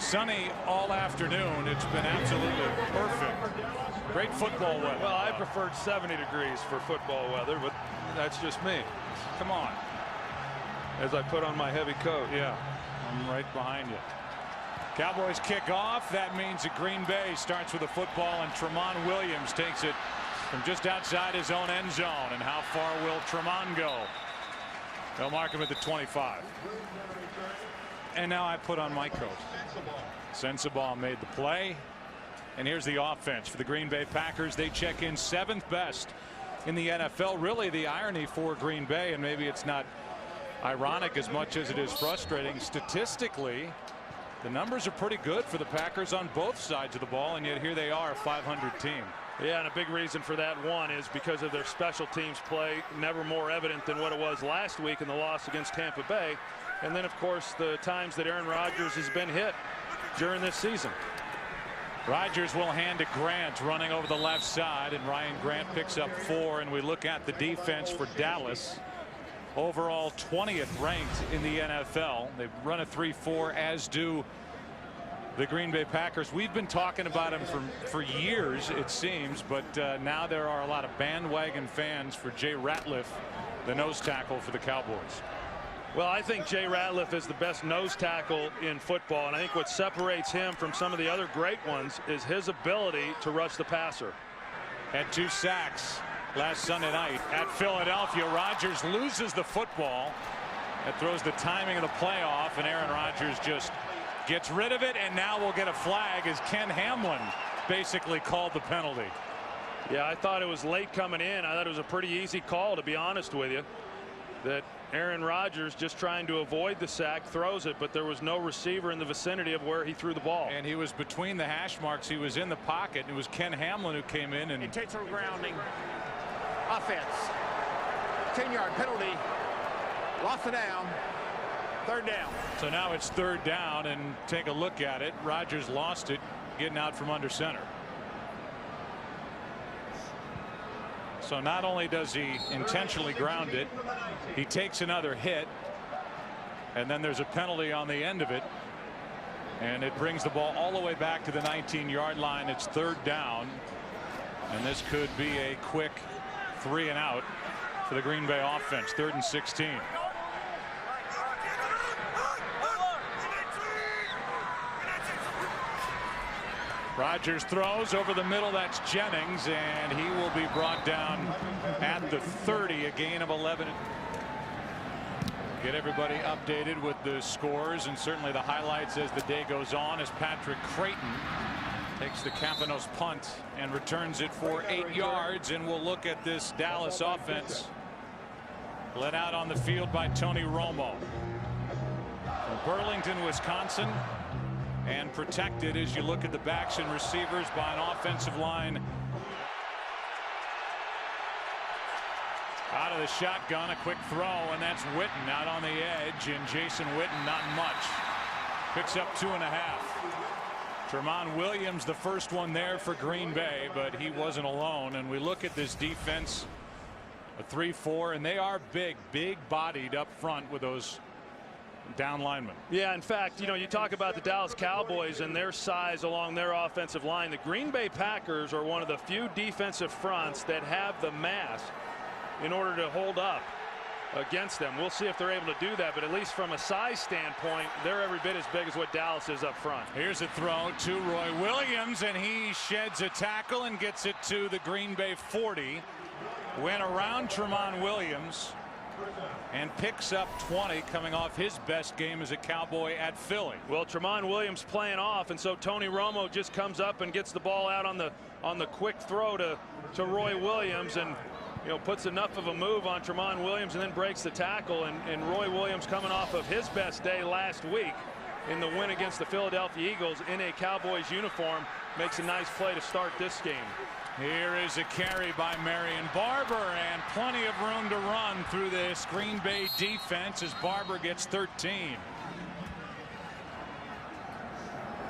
Sunny all afternoon. It's been absolutely perfect. Great football weather. Well, I preferred 70 degrees for football weather, but that's just me. Come on. As I put on my heavy coat. Yeah, I'm right behind you. Cowboys kick off. That means that Green Bay starts with a football, and Tramon Williams takes it from just outside his own end zone. And how far will Tramon go? They'll mark him at the 25. And now I put on my coat. Sensabaugh made the play. And here's the offense for the Green Bay Packers. They check in 7th best in the NFL. Really, the irony for Green Bay, and maybe it's not ironic as much as it is frustrating, statistically the numbers are pretty good for the Packers on both sides of the ball, and yet here they are, a 500 team. Yeah, and a big reason for that, one, is because of their special teams play, never more evident than what it was last week in the loss against Tampa Bay. And then, of course, the times that Aaron Rodgers has been hit during this season. Rodgers will hand to Grant, running over the left side, and Ryan Grant picks up 4. And we look at the defense for Dallas. Overall 20th ranked in the NFL. They've run a 3-4, as do the Green Bay Packers. We've been talking about them for years, it seems, but now there are a lot of bandwagon fans for Jay Ratliff, the nose tackle for the Cowboys. Well, I think Jay Ratliff is the best nose tackle in football, and I think what separates him from some of the other great ones is his ability to rush the passer. Had 2 sacks last Sunday night at Philadelphia. Rodgers loses the football. That throws the timing of the play off, and Aaron Rodgers just gets rid of it, and now we'll get a flag as Ken Hamlin basically called the penalty. Yeah, I thought it was late coming in. I thought it was a pretty easy call, to be honest with you, that Aaron Rodgers, just trying to avoid the sack, throws it, but there was no receiver in the vicinity of where he threw the ball. And he was between the hash marks. He was in the pocket. It was Ken Hamlin who came in and intentional grounding. Offense. 10-yard penalty. Lost it down. 3rd down. So now it's 3rd down, and take a look at it. Rodgers lost it getting out from under center. So not only does he intentionally ground it, he takes another hit, and then there's a penalty on the end of it, and it brings the ball all the way back to the 19-yard line. It's 3rd down, and this could be a quick 3 and out for the Green Bay offense. 3rd and 16. Rodgers throws over the middle. That's Jennings, and he will be brought down at the 30, a gain of 11. Get everybody updated with the scores and certainly the highlights as the day goes on, as Patrick Creighton takes the Campanos punt and returns it for 8 yards. And we'll look at this Dallas offense led out on the field by Tony Romo from Burlington, Wisconsin, and protected as you look at the backs and receivers by an offensive line. Out of the shotgun, a quick throw, and that's Witten out on the edge, and Jason Witten not much. Picks up 2.5. Tramon Williams, the first one there for Green Bay, but he wasn't alone. And we look at this defense, a 3-4, and they are big bodied up front with those down linemen. Yeah, in fact, you know, you talk about the Dallas Cowboys and their size along their offensive line. The Green Bay Packers are one of the few defensive fronts that have the mass in order to hold up against them. We'll see if they're able to do that, but at least from a size standpoint, they're every bit as big as what Dallas is up front. Here's a throw to Roy Williams, and he sheds a tackle and gets it to the Green Bay 40. Went around Tramon Williams and picks up 20, coming off his best game as a Cowboy at Philly. Well, Tramon Williams playing off, and so Tony Romo just comes up and gets the ball out on the quick throw to Roy Williams, and puts enough of a move on Tramon Williams and then breaks the tackle. And Roy Williams, coming off of his best day last week in the win against the Philadelphia Eagles in a Cowboys uniform, makes a nice play to start this game. Here is a carry by Marion Barber, and plenty of room to run through this Green Bay defense as Barber gets 13.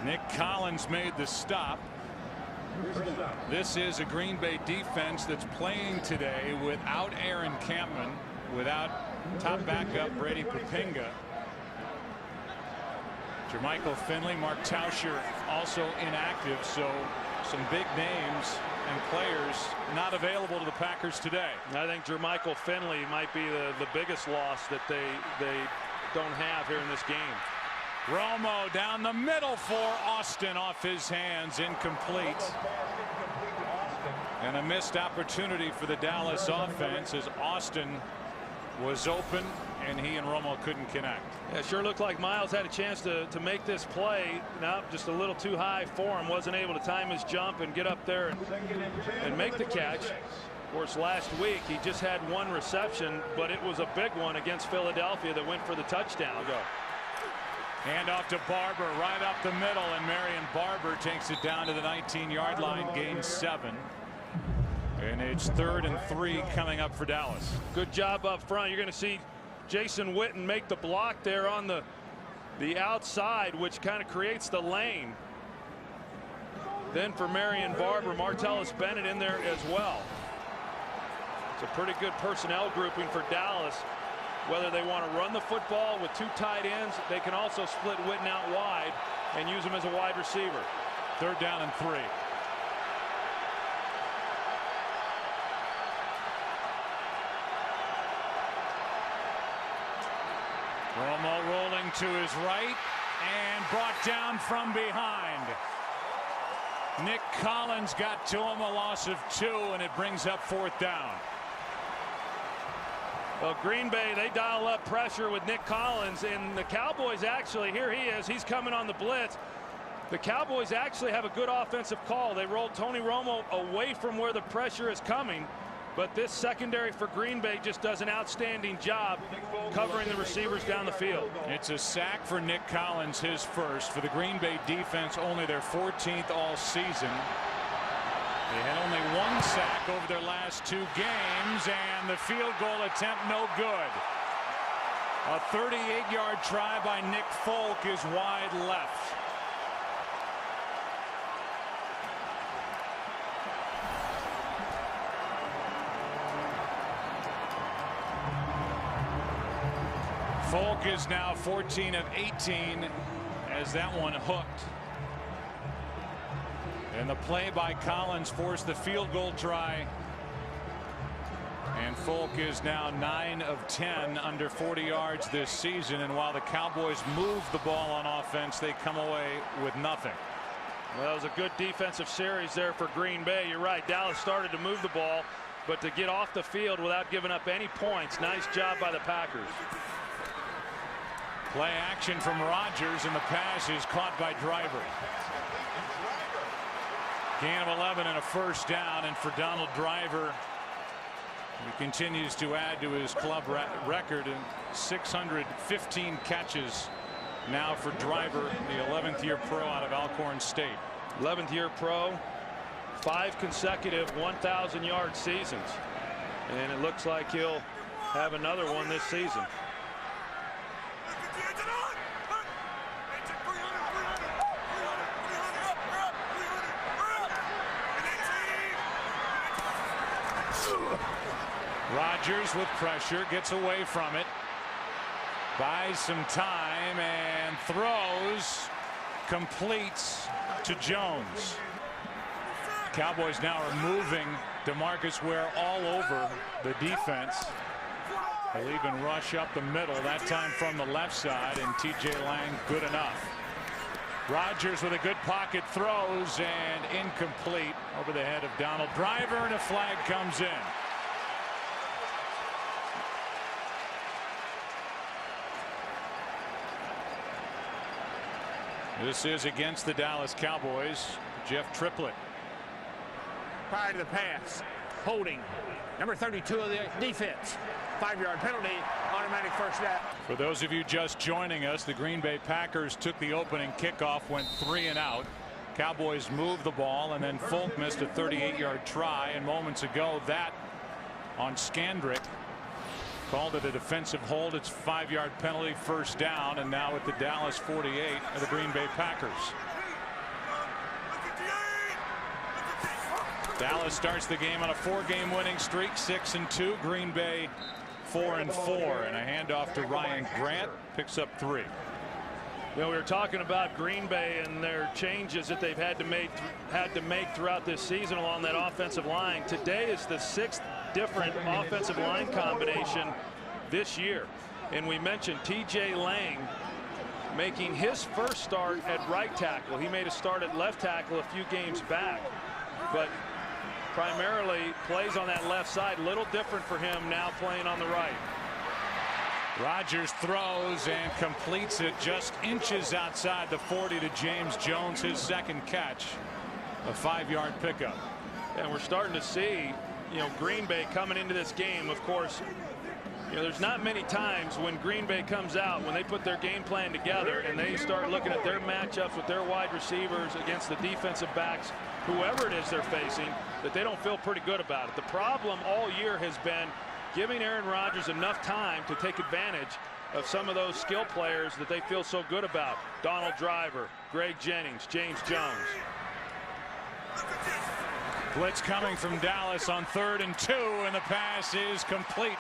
Nick Collins made the stop. This is a Green Bay defense that's playing today without Aaron Campman, without top backup Brady Papinga. Jermichael Finley, Mark Tauscher also inactive, so some big names and players not available to the Packers today. I think Jermichael Finley might be the biggest loss that they don't have here in this game. Romo down the middle for Austin, off his hands, incomplete. And a missed opportunity for the Dallas offense as Austin was open and he and Romo couldn't connect. Yeah, it sure looked like Miles had a chance to make this play. No, just a little too high for him. Wasn't able to time his jump and get up there and make the catch. Of course, last week he just had one reception, but it was a big one against Philadelphia that went for the touchdown. Hand off to Barber right up the middle, and Marion Barber takes it down to the 19-yard line, gain 7. And it's 3rd and 3 coming up for Dallas. Good job up front. You're going to see Jason Witten make the block there on the outside, which kind of creates the lane. Then for Marion Barber, Martellus Bennett in there as well. It's a pretty good personnel grouping for Dallas. Whether they want to run the football with 2 tight ends, they can also split Witten out wide and use him as a wide receiver. 3rd down and 3. Romo rolling to his right and brought down from behind. Nick Collins got to him, a loss of 2, and it brings up 4th down. Well, Green Bay, they dial up pressure with Nick Collins, and the Cowboys actually, here he is, he's coming on the blitz. The Cowboys actually have a good offensive call. They rolled Tony Romo away from where the pressure is coming, but this secondary for Green Bay just does an outstanding job covering the receivers down the field. It's a sack for Nick Collins, his first. For the Green Bay defense, only their 14th all season. They had only 1 sack over their last 2 games, and the field goal attempt no good. A 38-yard try by Nick Folk is wide left. Folk is now 14 of 18 as that one hooked. And the play by Collins forced the field goal try. And Folk is now 9 of 10 under 40 yards this season. And while the Cowboys move the ball on offense, they come away with nothing. Well, it was a good defensive series there for Green Bay. You're right. Dallas started to move the ball, but to get off the field without giving up any points, nice job by the Packers. Play action from Rodgers, and the pass is caught by Driver. Gain of 11 and a 1st down, and for Donald Driver, he continues to add to his club record, and 615 catches now for Driver, the 11th year pro out of Alcorn State. 11th year pro, 5 consecutive 1,000-yard seasons, and it looks like he'll have another one this season. Rodgers with pressure, gets away from it, buys some time, and throws, completes to Jones. Cowboys now are moving DeMarcus Ware all over the defense. They'll even rush up the middle, that time from the left side, and TJ Lang good enough. Rodgers with a good pocket, throws, and incomplete over the head of Donald Driver, and a flag comes in. This is against the Dallas Cowboys. Jeff Triplett. Prior to the pass, holding number 32 of the defense. 5-yard penalty, automatic 1st down. For those of you just joining us, the Green Bay Packers took the opening kickoff, went 3 and out. Cowboys moved the ball, and then Folk missed a 38-yard try, and moments ago that on Scandrick called it a defensive hold. It's 5-yard penalty, 1st down, and now at the Dallas 48 of the Green Bay Packers. Dallas starts the game on a 4-game winning streak, 6-2. Green Bay 4-4, and a handoff to Ryan Grant, picks up 3. You know, we were talking about Green Bay and their changes that they've had to make throughout this season along that offensive line. Today is the 6th different offensive line combination this year. And we mentioned TJ Lang making his first start at right tackle. He made a start at left tackle a few games back, but primarily plays on that left side. A little different for him now playing on the right. Rodgers throws and completes it just inches outside the 40 to James Jones, his second catch, a 5-yard pickup. And we're starting to see, you know, Green Bay coming into this game. Of course, you know, there's not many times when Green Bay comes out, when they put their game plan together and they start looking at their matchups with their wide receivers against the defensive backs, whoever it is they're facing, that they don't feel pretty good about it. The problem all year has been giving Aaron Rodgers enough time to take advantage of some of those skill players that they feel so good about. Donald Driver, Greg Jennings, James Jones. Blitz coming from Dallas on 3rd and 2, and the pass is complete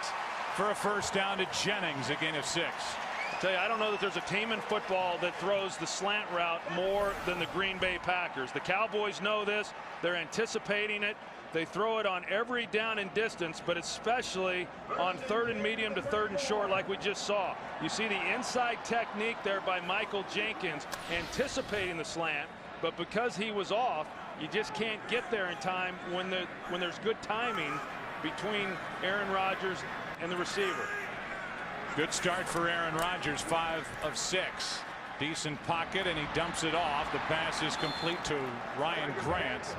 for a first down to Jennings, a gain of 6. I tell you, I don't know that there's a team in football that throws the slant route more than the Green Bay Packers. The Cowboys know this. They're anticipating it. They throw it on every down and distance, but especially on 3rd and medium to 3rd and short, like we just saw. You see the inside technique there by Michael Jenkins, anticipating the slant, but because he was off, you just can't get there in time when there's good timing between Aaron Rodgers and the receiver. Good start for Aaron Rodgers, 5 of 6. Decent pocket, and he dumps it off. The pass is complete to Ryan Grant,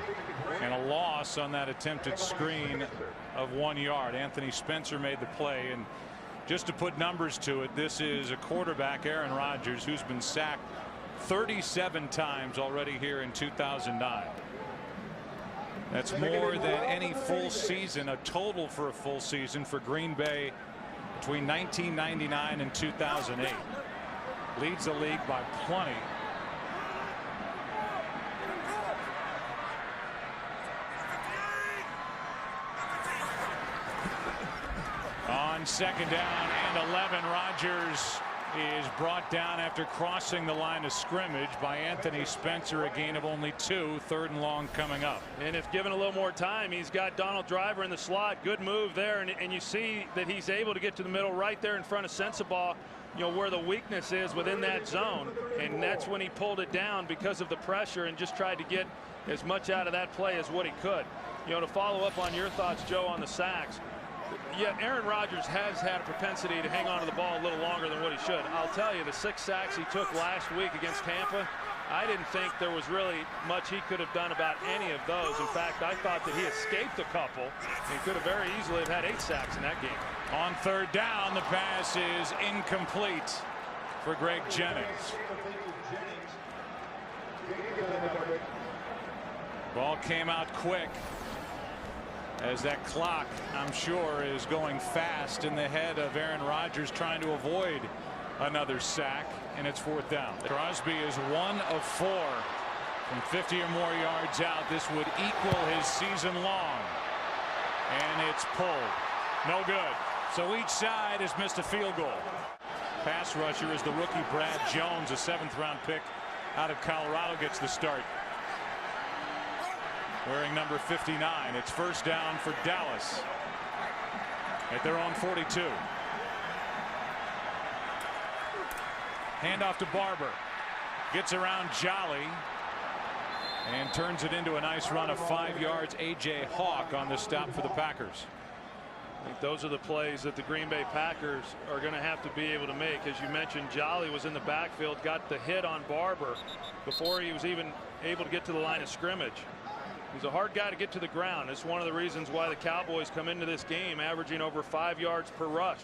and a loss on that attempted screen of 1 yard. Anthony Spencer made the play, and just to put numbers to it, this is a quarterback, Aaron Rodgers, who's been sacked 37 times already here in 2009. That's more than any full season, a total for a full season for Green Bay between 1999 and 2008. Leads the league by plenty. On 2nd down and 11, Rodgers is brought down after crossing the line of scrimmage by Anthony Spencer, a gain of only 2, 3rd and long coming up. And if given a little more time, he's got Donald Driver in the slot. Good move there, and you see that he's able to get to the middle right there in front of Sensabaugh, you know, where the weakness is within that zone, and that's when he pulled it down because of the pressure and just tried to get as much out of that play as what he could. You know, to follow up on your thoughts, Joe, on the sacks, yeah, Aaron Rodgers has had a propensity to hang on to the ball a little longer than what he should. I'll tell you, the 6 sacks he took last week against Tampa, I didn't think there was really much he could have done about any of those. In fact, I thought that he escaped a couple and could have very easily have had 8 sacks in that game. On 3rd down, the pass is incomplete for Greg Jennings. Ball came out quick, as that clock, I'm sure, is going fast in the head of Aaron Rodgers, trying to avoid another sack, and it's 4th down. Crosby is 1 of 4 from 50 or more yards out. This would equal his season long, and it's pulled. No good. So each side has missed a field goal. Pass rusher is the rookie Brad Jones, a 7th round pick out of Colorado, gets the start, wearing number 59. It's 1st down for Dallas at their own 42. Handoff to Barber. Gets around Jolly and turns it into a nice run of 5 yards. A.J. Hawk on the stop for the Packers. I think those are the plays that the Green Bay Packers are going to have to be able to make. As you mentioned, Jolly was in the backfield, got the hit on Barber before he was even able to get to the line of scrimmage. He's a hard guy to get to the ground. It's one of the reasons why the Cowboys come into this game averaging over 5 yards per rush.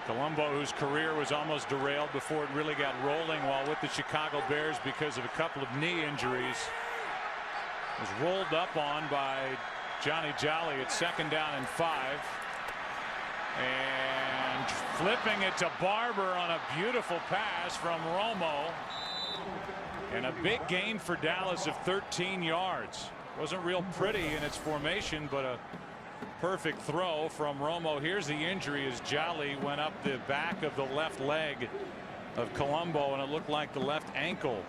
Colombo, whose career was almost derailed before it really got rolling while with the Chicago Bears because of a couple of knee injuries, was rolled up on by Johnny Jolly at 2nd down and 5. And flipping it to Barber on a beautiful pass from Romo. And a big gain for Dallas of 13 yards. Wasn't real pretty in its formation, but a perfect throw from Romo. Here's the injury as Jolly went up the back of the left leg of Colombo, and it looked like the left ankle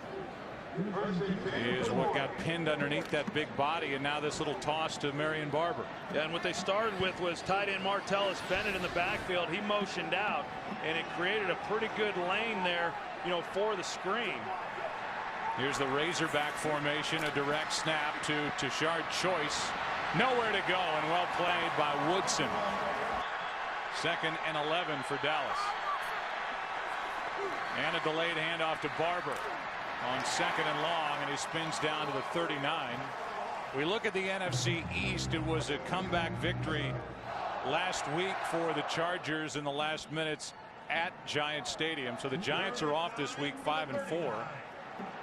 is what got pinned underneath that big body, and now this little toss to Marion Barber. Yeah, and what they started with was tight end Martellus Bennett in the backfield. He motioned out, and it created a pretty good lane there, for the screen. Here's the Razorback formation, a direct snap to Tashard Choice. Nowhere to go, and well played by Woodson. 2nd and 11 for Dallas. And a delayed handoff to Barber on 2nd and long, and he spins down to the 39. We look at the NFC East. It was a comeback victory last week for the Chargers in the last minutes at Giant Stadium. So the Giants are off this week 5-4.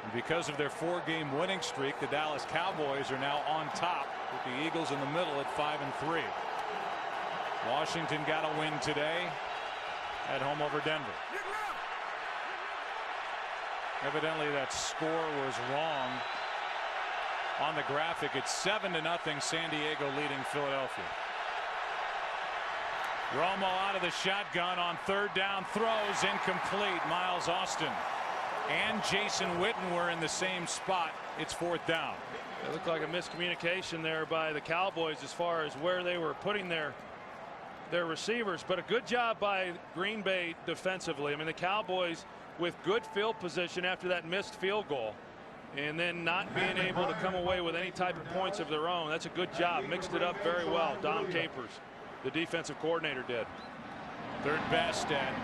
And because of their 4-game winning streak, the Dallas Cowboys are now on top with the Eagles in the middle at 5-3. Washington got a win today at home over Denver. Evidently that score was wrong on the graphic. It's 7-0 San Diego leading Philadelphia. Romo out of the shotgun on 3rd down, throws incomplete. Miles Austin and Jason Witten were in the same spot. It's 4th down. It looked like a miscommunication there by the Cowboys as far as where they were putting their receivers, but a good job by Green Bay defensively. I mean, the Cowboys with good field position after that missed field goal, and then not being able to come away with any type of points of their own. That's a good job. Mixed it up very well. Dom Capers, the defensive coordinator, did. 3rd best at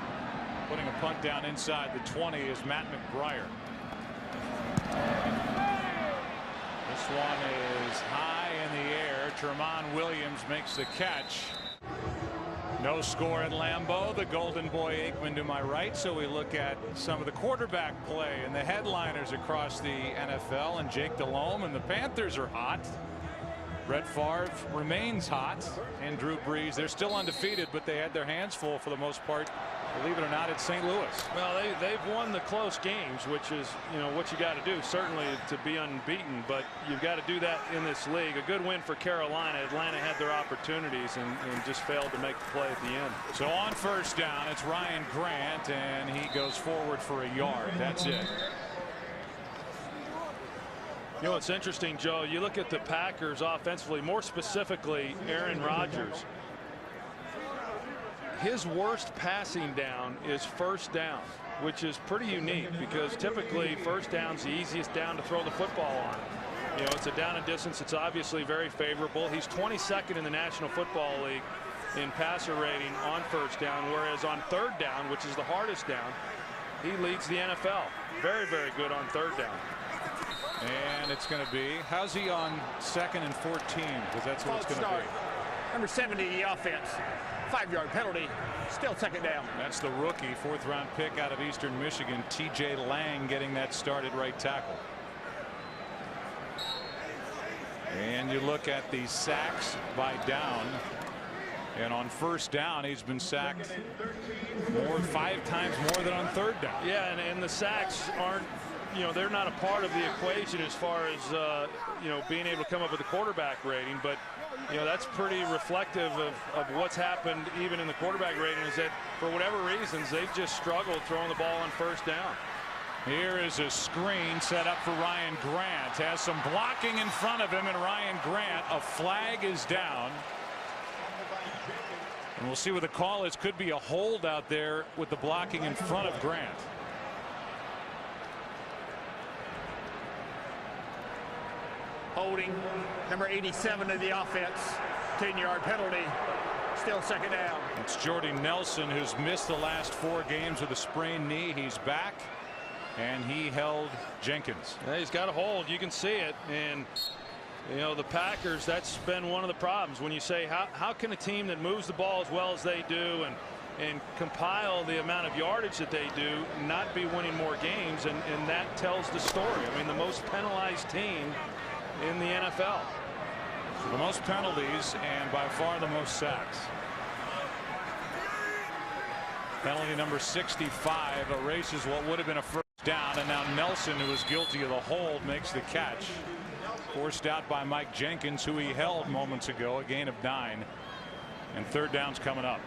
putting a punt down inside the 20 is Matt McBriar. This one is high in the air. Tramon Williams makes the catch. No score at Lambeau. The Golden Boy Aikman to my right. So we look at some of the quarterback play and the headliners across the NFL. And Jake Delhomme and the Panthers are hot. Brett Favre remains hot, and Drew Brees. They're still undefeated, but they had their hands full for the most part, believe it or not, at St. Louis. Well, they've won the close games, which is what you got to do, certainly to be unbeaten, but you've got to do that in this league. A good win for Carolina. Atlanta had their opportunities and just failed to make the play at the end. So on 1st down, it's Ryan Grant, and he goes forward for a yard. That's it. It's interesting, Joe. You look at the Packers offensively, more specifically Aaron Rodgers. His worst passing down is 1st down, which is pretty unique because typically 1st down's the easiest down to throw the football on. It's a down and distance. It's obviously very favorable. He's 22nd in the National Football League in passer rating on 1st down, whereas on 3rd down, which is the hardest down, he leads the NFL. Very, very good on 3rd down. And it's going to be, how's he on 2nd and 14? Because that's what it's going to be. Number 70, the offense. 5-yard penalty. Still 2nd down. That's the rookie 4th-round pick out of Eastern Michigan, T.J. Lang, getting that started right tackle. And you look at the sacks by down. And on 1st down, he's been sacked 5 times more than on 3rd down. Yeah, and the sacks aren't, they're not a part of the equation as far as, being able to come up with a quarterback rating. But, that's pretty reflective of what's happened even in the quarterback rating, is that for whatever reasons, they've just struggled throwing the ball on 1st down. Here is a screen set up for Ryan Grant. Has some blocking in front of him, and Ryan Grant, a flag is down. And we'll see what the call is. Could be a hold out there with the blocking in front of Grant. Holding number 87 of the offense. 10-yard penalty. Still 2nd down. It's Jordy Nelson, who's missed the last 4 games with a sprained knee. He's back, and he held Jenkins. Yeah, he's got a hold. You can see it. And the Packers, that's been one of the problems. When you say how can a team that moves the ball as well as they do and compile the amount of yardage that they do not be winning more games, and that tells the story. I mean, the most penalized team in the NFL. So the most penalties and by far the most sacks. Penalty number 65 erases what would have been a 1st down, and now Nelson, who is guilty of the hold, makes the catch. Forced out by Mike Jenkins, who he held moments ago, a gain of 9. And 3rd down's coming up.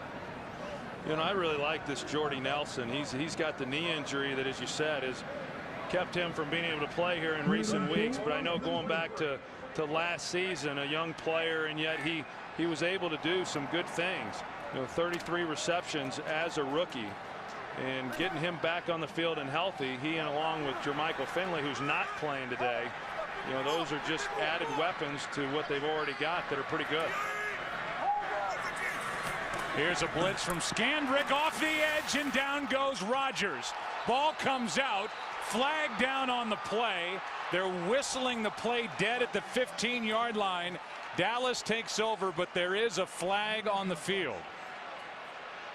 You know, I really like this Jordy Nelson. He's got the knee injury that, as you said, has kept him from being able to play here in recent weeks. But I know going back to last season, a young player, and yet he was able to do some good things. You know, 33 receptions as a rookie, and getting him back on the field and healthy, he and along with Jermichael Finley, who's not playing today, you know, those are just added weapons to what they've already got that are pretty good. Here's a blitz from Scandrick off the edge, and down goes Rodgers. Ball comes out, flag down on the play. They're whistling the play dead at the 15-yard line. Dallas takes over, but there is a flag on the field.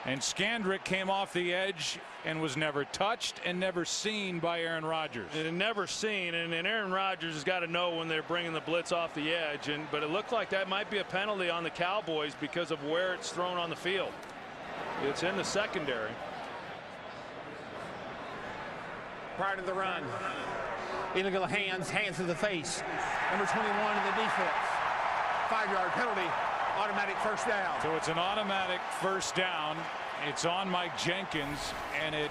And Scandrick came off the edge and was never touched and never seen by Aaron Rodgers. And never seen, and Aaron Rodgers has got to know when they're bringing the blitz off the edge. But it looked like that might be a penalty on the Cowboys because of where it's thrown on the field. It's in the secondary. Prior to the run, illegal hands to the face. Number 21 in the defense. 5-yard penalty. Automatic first down. So it's an automatic first down. It's on Mike Jenkins, and it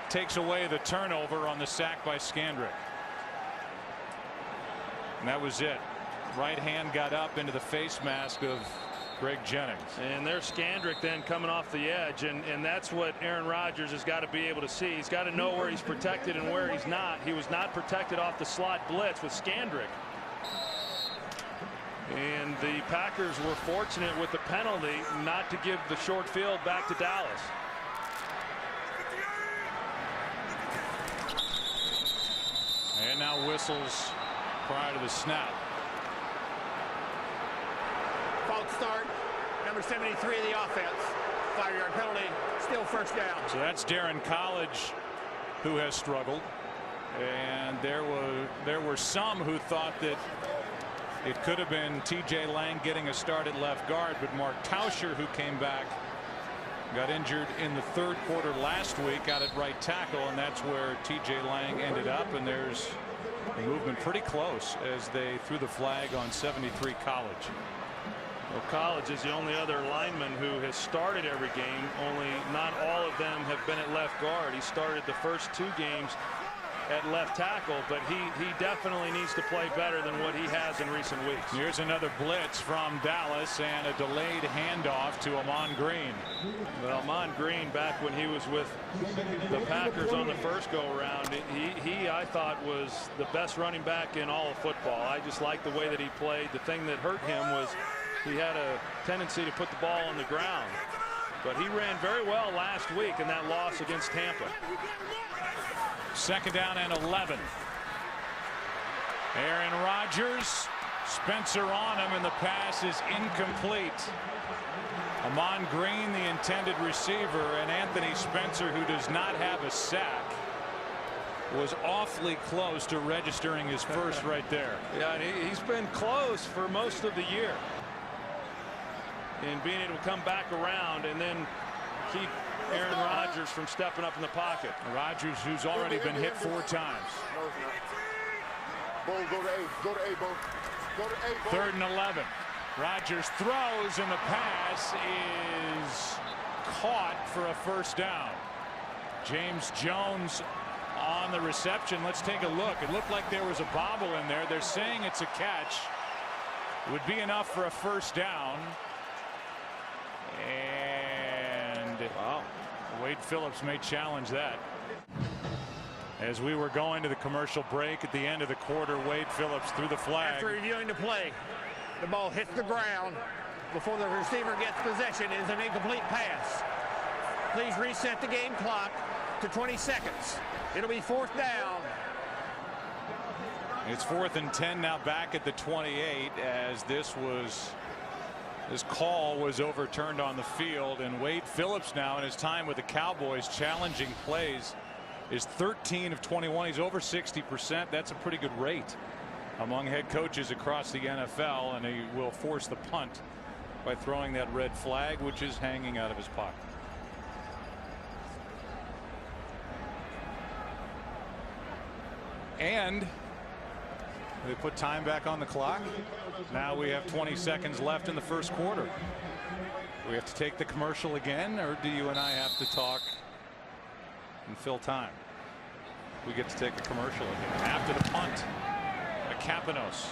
takes away the turnover on the sack by Scandrick. And that was it. Right hand got up into the face mask of Greg Jennings. And there's Scandrick then coming off the edge, and that's what Aaron Rodgers has got to be able to see. He's got to know where he's protected and where he's not. He was not protected off the slot blitz with Scandrick. And the Packers were fortunate with the penalty not to give the short field back to Dallas. And now whistles prior to the snap. False start. Number 73 of the offense. 5-yard penalty. Still first down. So that's Darren College, who has struggled. And there were some who thought that it could have been T.J. Lang getting a start at left guard, but Mark Tauscher, who came back, got injured in the third quarter last week out at right tackle, and that's where T.J. Lang ended up. And there's a movement pretty close as they threw the flag on 73 College. Well, College is the only other lineman who has started every game. Only not all of them have been at left guard. He started the first 2 games at left tackle, but he definitely needs to play better than what he has in recent weeks. Here's another blitz from Dallas and a delayed handoff to Amon Green. Well, Amon Green, back when he was with the Packers on the first go-around, he I thought was the best running back in all of football. I just liked the way that he played. The thing that hurt him was he had a tendency to put the ball on the ground, but he ran very well last week in that loss against Tampa. Second down and 11. Aaron Rodgers, Spencer on him, and the pass is incomplete. Amon Green, the intended receiver, and Anthony Spencer, who does not have a sack, was awfully close to registering his first right there. Yeah, and he's been close for most of the year in being able to come back around and then keep Aaron Rodgers from stepping up in the pocket. Rodgers, who's already been hit 4 times. Bo, go to A. Go to A, Bo. Go to A, Bo. 3rd and 11. Rodgers throws, and the pass is caught for a first down. James Jones on the reception. Let's take a look. It looked like there was a bobble in there. They're saying it's a catch. Would be enough for a first down. And wow, Wade Phillips may challenge that. As we were going to the commercial break at the end of the quarter, Wade Phillips threw the flag. After reviewing the play, the ball hits the ground before the receiver gets possession. It is an incomplete pass. Please reset the game clock to 20 seconds. It'll be 4th down. It's 4th and 10 now, back at the 28, as this call was overturned on the field. And Wade Phillips now, in his time with the Cowboys, challenging plays, is 13 of 21. He's over 60%. That's a pretty good rate among head coaches across the NFL, and he will force the punt by throwing that red flag, which is hanging out of his pocket. And they put time back on the clock. Now we have 20 seconds left in the first quarter. We have to take the commercial again, or do you and I have to talk and fill time? We get to take a commercial again after the punt. Capanos.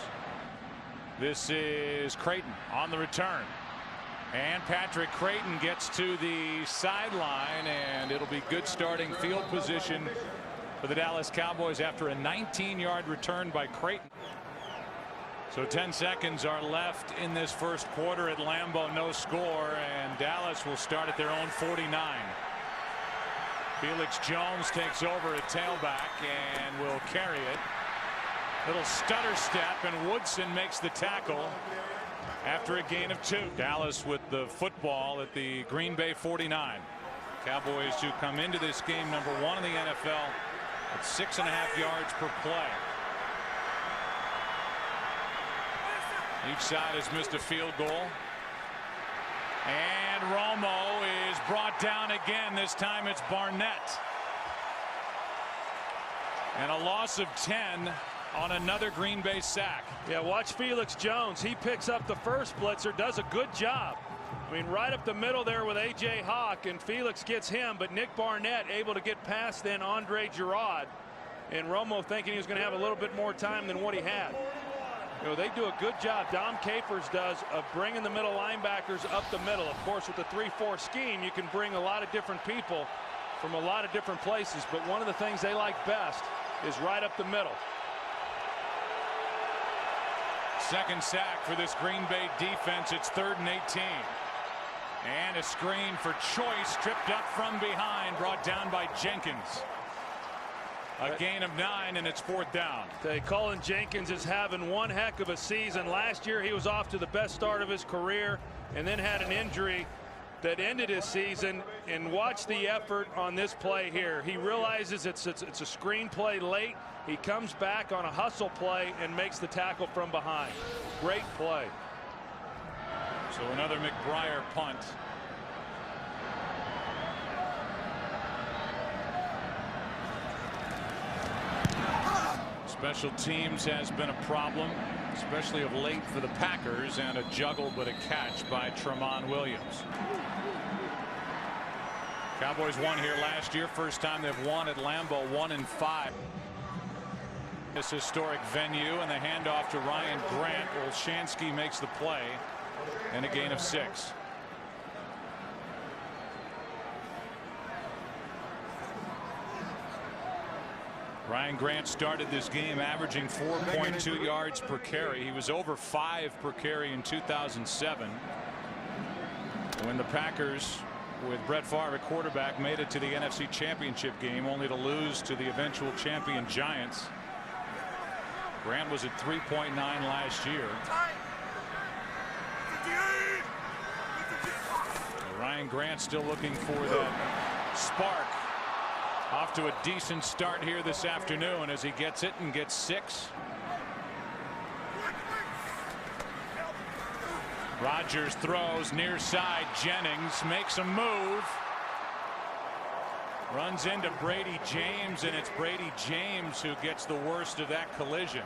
This is Creighton on the return, and Patrick Creighton gets to the sideline, and it'll be good starting field position for the Dallas Cowboys after a 19-yard return by Creighton. So 10 seconds are left in this first quarter at Lambeau, no score, and Dallas will start at their own 49. Felix Jones takes over at tailback and will carry it. Little stutter step, and Woodson makes the tackle after a gain of 2. Dallas with the football at the Green Bay 49. Cowboys who come into this game #1 in the NFL at 6.5 yards per play. Each side has missed a field goal. And Romo is brought down again. This time it's Barnett. And a loss of 10 on another Green Bay sack. Yeah, watch Felix Jones. He picks up the first blitzer, does a good job. I mean, right up the middle there with A.J. Hawk, and Felix gets him, but Nick Barnett able to get past then Andre Girard. And Romo thinking he was going to have a little bit more time than what he had. You know, they do a good job, Dom Capers does, of bringing the middle linebackers up the middle. Of course, with the 3-4 scheme, you can bring a lot of different people from a lot of different places, but one of the things they like best is right up the middle. Second sack for this Green Bay defense. It's 3rd and 18. And a screen for Choice, tripped up from behind, brought down by Jenkins. A gain of 9, and it's 4th down. Colin Jenkins is having one heck of a season. Last year he was off to the best start of his career and then had an injury that ended his season. And watch the effort on this play here. He realizes it's a screen play late. He comes back on a hustle play and makes the tackle from behind. Great play. So another McBriar punt. Special teams has been a problem, especially of late for the Packers, and a juggle but a catch by Tramon Williams. Cowboys won here last year. First time they've won at Lambeau, 1-5. This historic venue, and the handoff to Ryan Grant. Olshansky makes the play, and a gain of 6. Ryan Grant started this game averaging 4.2 yards per carry. He was over 5 per carry in 2007 when the Packers, with Brett Favre at quarterback, made it to the NFC Championship game, only to lose to the eventual champion Giants. Grant was at 3.9 last year. Ryan Grant still looking for that spark. Off to a decent start here this afternoon as he gets it and gets 6. Rodgers throws near side. Jennings makes a move. Runs into Brady James, and it's Brady James who gets the worst of that collision.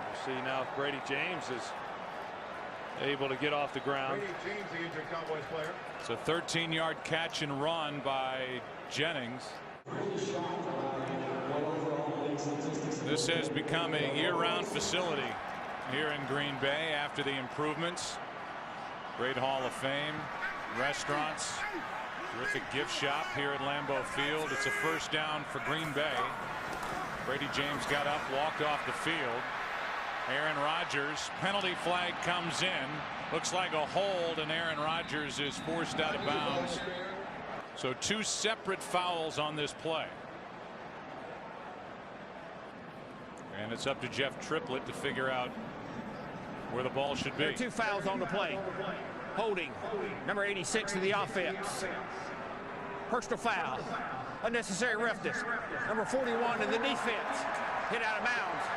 We'll see now if Brady James is able to get off the ground. It's a 13-yard catch and run by Jennings. This has become a year-round facility here in Green Bay after the improvements. Great Hall of Fame, restaurants, terrific gift shop here at Lambeau Field. It's a first down for Green Bay. Brady James got up, walked off the field. Aaron Rodgers, penalty flag comes in. Looks like a hold, and Aaron Rodgers is forced out of bounds. So 2 separate fouls on this play. And it's up to Jeff Triplett to figure out where the ball should be. There are 2 fouls on the play. Holding, number 86 of the offense. Personal foul. Unnecessary roughness. Number 41 in the defense. Hit out of bounds.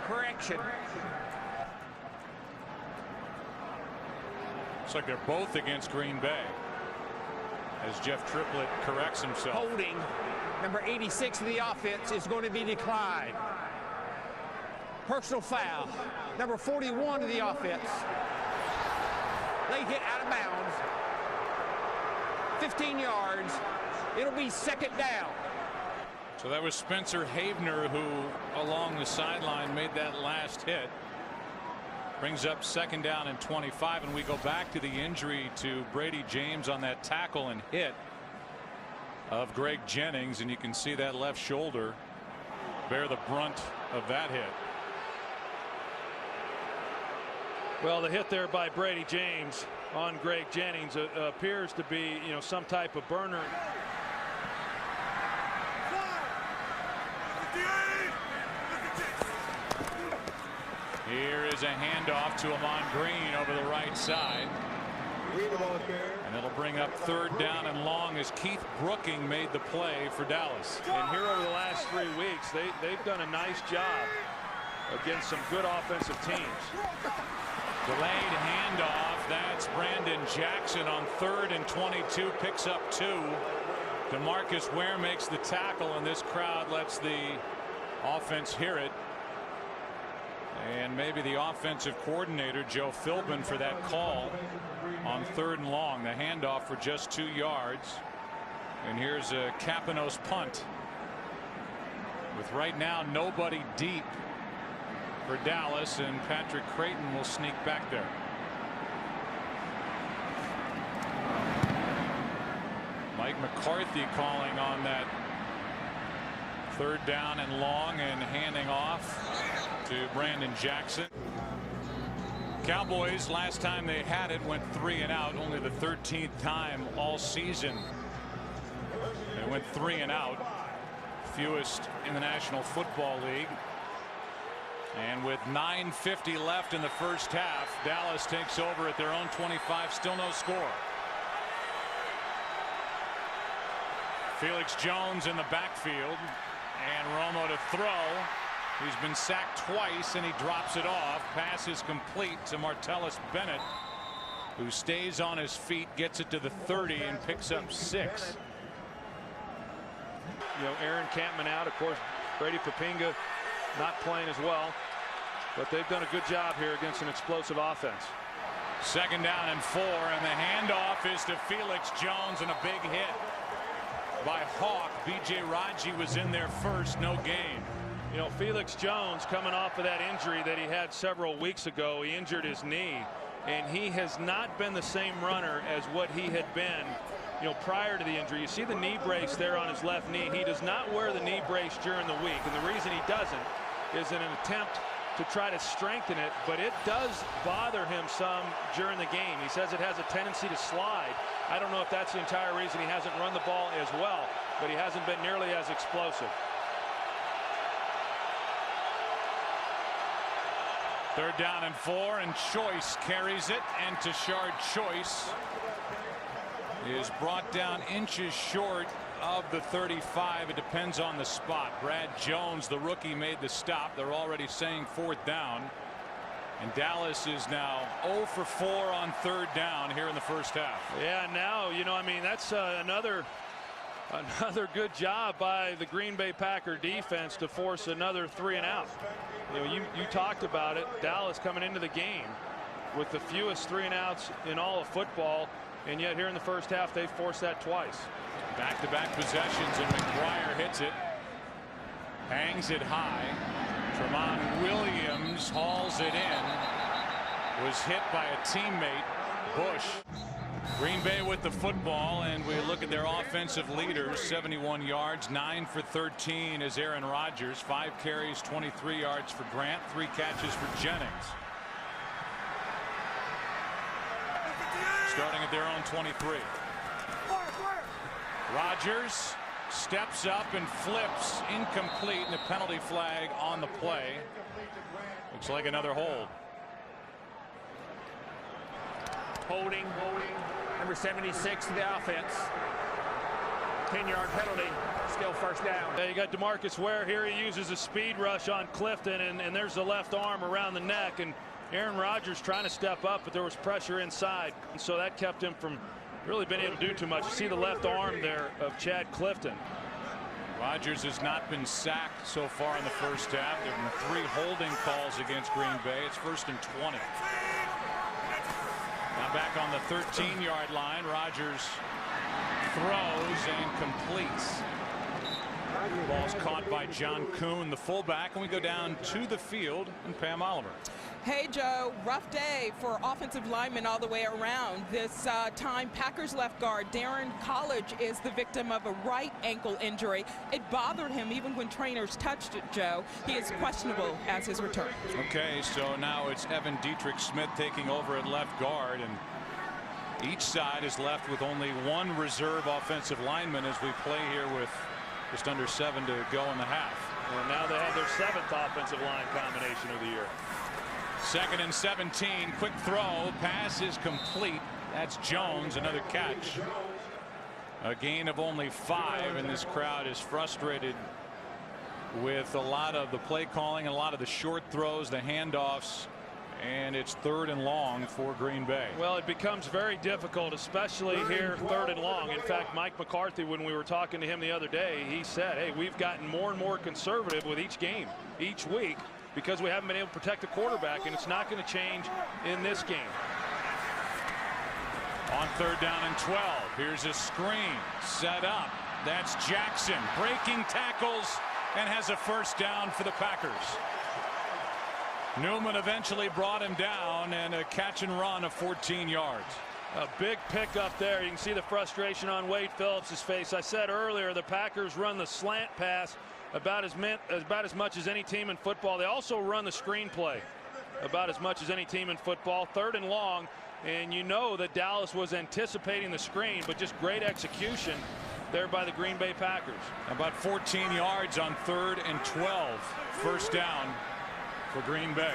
Correction. Looks like they're both against Green Bay. as Jeff Triplett corrects himself. Holding number 86 of the offense is going to be declined. Personal foul, number 41 of the offense. Late hit out of bounds. 15 yards. It'll be second down. So that was Spencer Havener who along the sideline made that last hit. Brings up second down and 25, and we go back to the injury to Brady James on that tackle and hit of Greg Jennings, and you can see that left shoulder bear the brunt of that hit. Well, the hit there by Brady James on Greg Jennings appears to be, some type of burner. Here is a handoff to Amon Green over the right side. And it'll bring up third down and long as Keith Brooking made the play for Dallas. And here over the last 3 weeks, they've done a nice job against some good offensive teams. Delayed handoff. That's Brandon Jackson on 3rd and 22. Picks up 2. DeMarcus Ware makes the tackle, and this crowd lets the offense hear it. And maybe the offensive coordinator, Joe Philbin, for that call on 3rd and long. The handoff for just 2 yards. And here's a Capanos punt. With right now nobody deep for Dallas, and Patrick Creighton will sneak back there. Mike McCarthy calling on that 3rd down and long and handing off to Brandon Jackson. Cowboys, last time they had it, went 3 and out, only the 13th time all season. They went 3 and out, fewest in the National Football League. And with 9:50 left in the first half, Dallas takes over at their own 25, still no score. Felix Jones in the backfield, and Romo to throw. He's been sacked twice and he drops it off. Pass is complete to Martellus Bennett, who stays on his feet, gets it to the 30 and picks up 6. Aaron Campman out, of course. Brady Papinga not playing as well, but they've done a good job here against an explosive offense. 2nd down and 4, and the handoff is to Felix Jones, and a big hit by Hawk. B.J. Raji was in there first, no gain. Felix Jones coming off of that injury that he had several weeks ago. He injured his knee, and he has not been the same runner as what he had been prior to the injury. You see the knee brace there on his left knee. He does not wear the knee brace during the week, and the reason he doesn't is in an attempt to try to strengthen it, but it does bother him some during the game. He says it has a tendency to slide. I don't know if that's the entire reason he hasn't run the ball as well, but he hasn't been nearly as explosive. 3rd down and 4, and Choice carries it, and Tashard Choice is brought down inches short of the 35. It depends on the spot. Brad Jones, the rookie, made the stop. They're already saying 4th down, and Dallas is now 0 for 4 on 3rd down here in the first half. Yeah, now that's another good job by the Green Bay Packer defense to force another 3 and out. You talked about it. Dallas coming into the game with the fewest 3 and outs in all of football, and yet here in the first half they forced that twice. Back-to-back possessions, and McBriar hits it, hangs it high. Tremont Williams hauls it in, was hit by a teammate, Bush. Green Bay with the football, and we look at their offensive leaders. 71 yards, 9 for 13 is Aaron Rodgers. 5 carries, 23 yards for Grant, 3 catches for Jennings. Starting at their own 23. Rodgers steps up and flips, incomplete, and a penalty flag on the play. Looks like another hold. Holding. Number 76 to the offense. 10-yard penalty. Still first down. Yeah, you got DeMarcus Ware here. He uses a speed rush on Clifton, and there's the left arm around the neck, and Aaron Rodgers trying to step up, but there was pressure inside, and so that kept him from really being able to do too much. You see the left arm there of Chad Clifton. Rodgers has not been sacked so far in the first half. There have been 3 holding calls against Green Bay. It's 1st and 20. Now back on the 13-yard line. Rodgers throws and completes. Ball's caught by John Kuhn, the fullback, and we go down to the field and Pam Oliver. Hey, Joe, rough day for offensive linemen all the way around. This time, Packers left guard Darren College is the victim of a right ankle injury. It bothered him even when trainers touched it, Joe. He is questionable as his return. Okay, so now it's Evan Dietrich Smith taking over at left guard, and each side is left with only 1 reserve offensive lineman as we play here with just under 7 to go in the half. And now they have their 7th offensive line combination of the year. 2nd and 17. Quick throw. Pass is complete. That's Jones. Another catch. A gain of only 5, and this crowd is frustrated with a lot of the play calling, a lot of the short throws, the handoffs, and it's 3rd and long for Green Bay. Well, it becomes very difficult, especially here 3rd and long. In fact, Mike McCarthy, when we were talking to him the other day, he said, hey, we've gotten more and more conservative with each game, each week, because we haven't been able to protect the quarterback, and it's not going to change in this game. On 3rd down and 12, here's a screen set up. That's Jackson breaking tackles and has a 1st down for the Packers. Newman eventually brought him down, and a catch and run of 14 yards. A big pickup there. You can see the frustration on Wade Phillips' face. I said earlier the Packers run the slant pass about as much as any team in football. They also run the screen play about as much as any team in football. 3rd and long, and you know that Dallas was anticipating the screen, but just great execution there by the Green Bay Packers. About 14 yards on 3rd and 12. 1st down for Green Bay.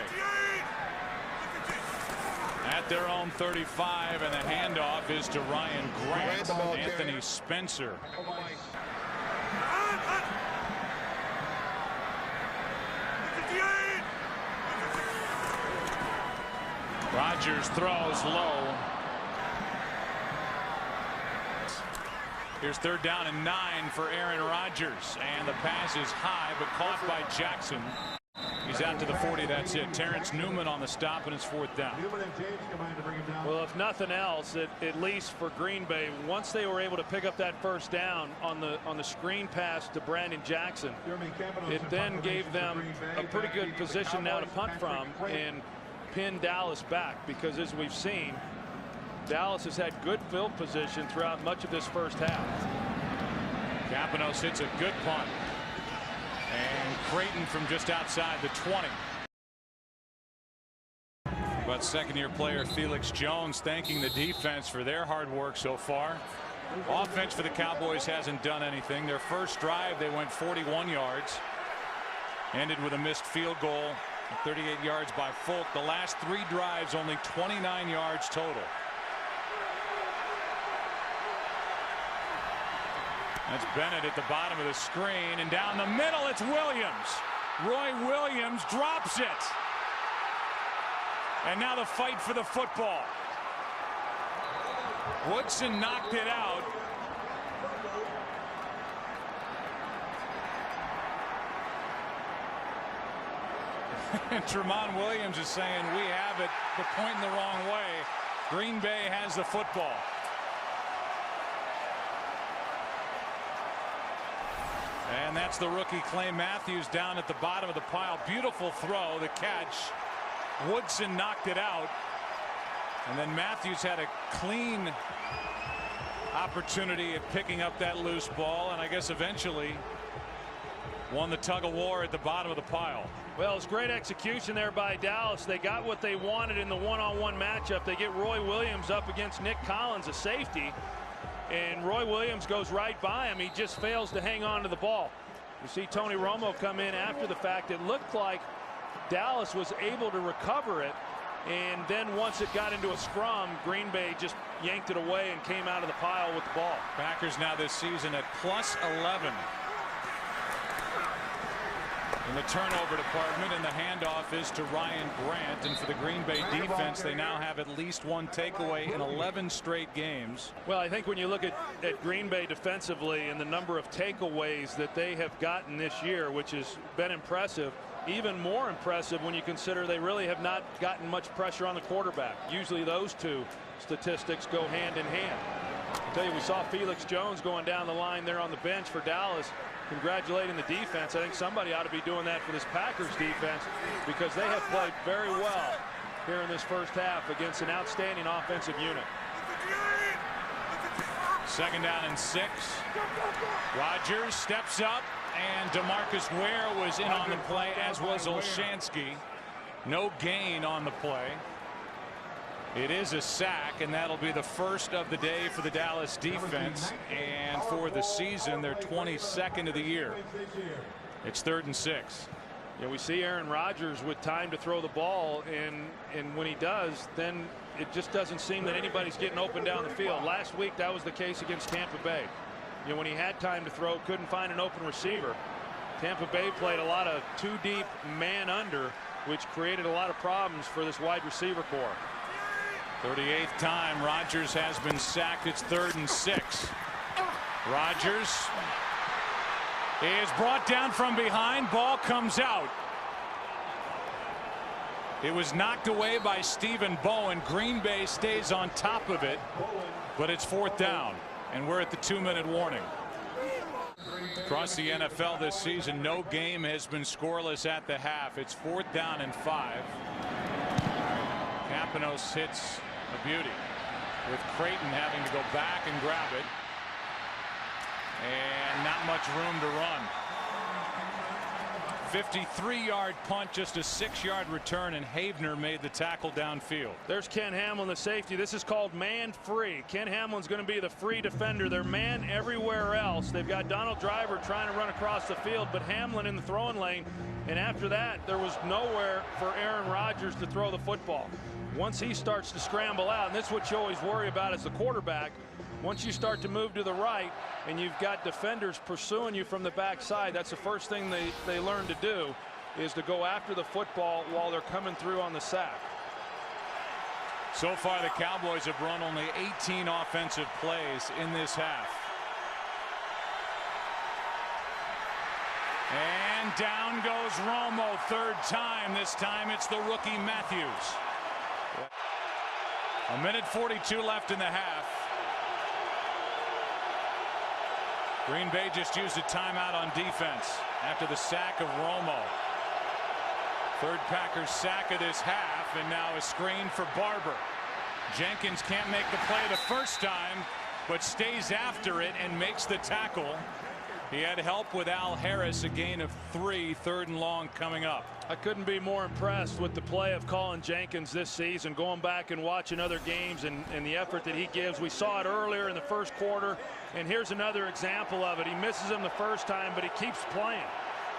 At their own 35, and the handoff is to Ryan Grant. Anthony Spencer. Rodgers throws low. Here's 3rd down and 9 for Aaron Rodgers, and the pass is high but caught by Jackson. He's out to the 40. That's it. Terrence Newman on the stop, and it's 4th down. Well, if nothing else, at least for Green Bay, once they were able to pick up that 1st down on the screen pass to Brandon Jackson, it then gave them a pretty good position now to punt from and pin Dallas back, because as we've seen, Dallas has had good field position throughout much of this first half. Campanos hits a good punt. And Creighton from just outside the 20. But 2nd-year player Felix Jones thanking the defense for their hard work so far. Offense for the Cowboys hasn't done anything. Their first drive, they went 41 yards. Ended with a missed field goal, 38 yards by Folk. The last 3 drives, only 29 yards total. That's Bennett at the bottom of the screen, and down the middle it's Williams. Roy Williams drops it. And now the fight for the football. Woodson knocked it out. And Tramon Williams is saying, we have it, but pointing the wrong way. Green Bay has the football. And that's the rookie Clay Matthews down at the bottom of the pile. Beautiful throw, the catch. Woodson knocked it out. And then Matthews had a clean opportunity at picking up that loose ball, and I guess eventually won the tug of war at the bottom of the pile. Well, it's great execution there by Dallas. They got what they wanted in the one-on-one matchup. They get Roy Williams up against Nick Collins, a safety. And Roy Williams goes right by him. He just fails to hang on to the ball. You see Tony Romo come in after the fact. It looked like Dallas was able to recover it. And then once it got into a scrum, Green Bay just yanked it away and came out of the pile with the ball. Packers now this season at +11. the turnover department, and the handoff is to Ryan Grant. And for the Green Bay defense, they now have at least one takeaway in 11 straight games. Well, I think when you look at Green Bay defensively and the number of takeaways that they have gotten this year, which has been impressive, even more impressive when you consider they really have not gotten much pressure on the quarterback. Usually those two statistics go hand in hand. I tell you, we saw Felix Jones going down the line there on the bench for Dallas, congratulating the defense. I think somebody ought to be doing that for this Packers defense, because they have played very well here in this first half against an outstanding offensive unit. 2nd down and 6. Rodgers steps up, and DeMarcus Ware was in on the play, as was Olshansky. No gain on the play. It is a sack, and that'll be the first of the day for the Dallas defense, and for the season they're 22nd of the year. It's 3rd and 6. Yeah, we see Aaron Rodgers with time to throw the ball, and when he does, then it just doesn't seem that anybody's getting open down the field. Last week that was the case against Tampa Bay. You know, when he had time to throw, couldn't find an open receiver. Tampa Bay played a lot of too deep man under, which created a lot of problems for this wide receiver corps. 38th time Rodgers has been sacked. It's 3rd and 6. Rodgers is brought down from behind. Ball comes out. It was knocked away by Stephen Bowen. Green Bay stays on top of it, but it's 4th down, and we're at the 2-minute warning. Across the NFL this season, no game has been scoreless at the half. It's 4th down and 5. Campanos hits a beauty, with Creighton having to go back and grab it, and not much room to run. 53-yard punt, just a 6-yard return, and Havener made the tackle downfield. There's Ken Hamlin, the safety. This is called man free. Ken Hamlin's going to be the free defender. They're man everywhere else. They've got Donald Driver trying to run across the field, but Hamlin in the throwing lane, and after that there was nowhere for Aaron Rodgers to throw the football. Once he starts to scramble out, and this is what you always worry about as the quarterback, once you start to move to the right and you've got defenders pursuing you from the backside, that's the first thing they learn to do, is to go after the football while they're coming through on the sack. So far the Cowboys have run only 18 offensive plays in this half. And down goes Romo, 3rd time. This time it's the rookie Matthews. 1:42 left in the half. Green Bay just used a timeout on defense after the sack of Romo. 3rd Packers sack of this half, and now a screen for Barber. Jenkins can't make the play the first time, but stays after it and makes the tackle. He had help with Al Harris, a gain of 3, 3rd and long coming up. I couldn't be more impressed with the play of Colin Jenkins this season, going back and watching other games and the effort that he gives. We saw it earlier in the first quarter, and here's another example of it. He misses him the first time, but he keeps playing.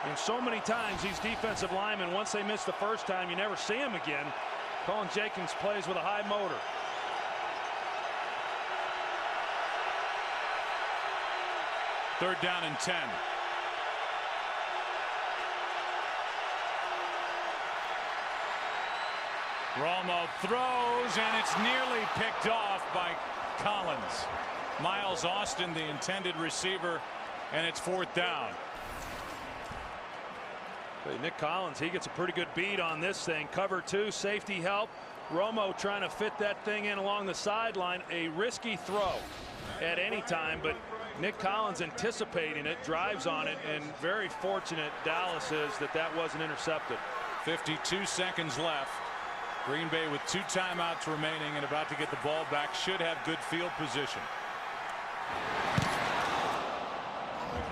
And so many times these defensive linemen, once they miss the first time, you never see them again. Colin Jenkins plays with a high motor. Third down and 10. Romo throws, and it's nearly picked off by Collins. Miles Austin, the intended receiver, and it's 4th down. Nick Collins, he gets a pretty good beat on this thing. Cover 2, safety help. Romo trying to fit that thing in along the sideline. A risky throw at any time, but Nick Collins anticipating it, drives on it, and very fortunate Dallas is that wasn't intercepted. 52 seconds left. Green Bay with 2 timeouts remaining and about to get the ball back. Should have good field position.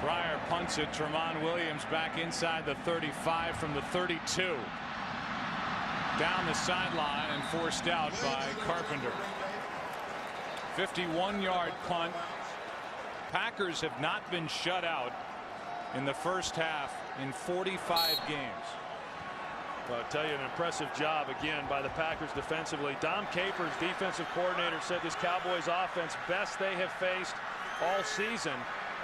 Pryor punts it. Tramon Williams back inside the 35 from the 32. Down the sideline and forced out by Carpenter. 51-yard punt. Packers have not been shut out in the first half in 45 games. Well, I'll tell you, an impressive job again by the Packers defensively. Dom Capers, defensive coordinator, said this Cowboys offense best they have faced all season.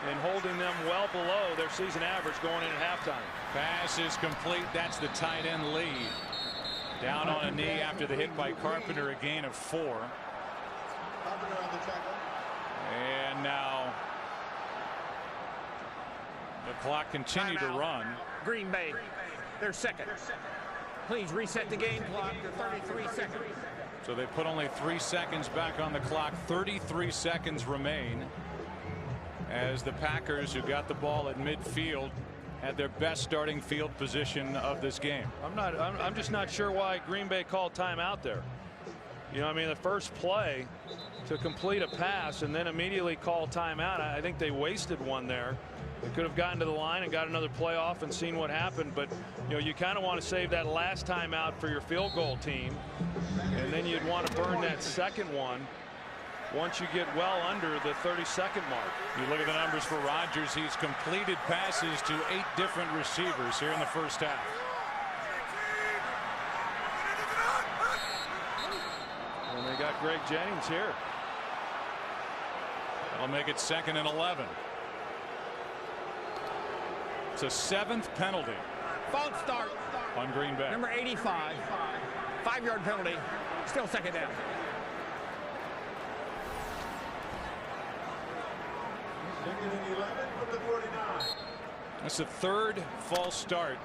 and holding them well below their season average going in at halftime. Pass is complete. That's the tight end lead. Down on a knee after the hit by Carpenter, a gain of 4. And now the clock continued to run. Green Bay, their second. Please reset the game clock to 33 seconds. So they put only 3 seconds back on the clock. 33 seconds remain as the Packers, who got the ball at midfield, had their best starting field position of this game. I'm just not sure why Green Bay called timeout there. You know, I mean, the first play to complete a pass and then immediately call timeout. I think they wasted one there. They could have gotten to the line and got another play off and seen what happened. But, you know, you kind of want to save that last timeout for your field goal team. And then you'd want to burn that second one once you get well under the 30-second mark. You look at the numbers for Rodgers. He's completed passes to 8 different receivers here in the first half. And they got Greg Jennings here. That'll make it 2nd and 11. It's a 7th penalty. False start On Green Bay. Number 85. 5-yard penalty. Still second down. That's the 3rd false start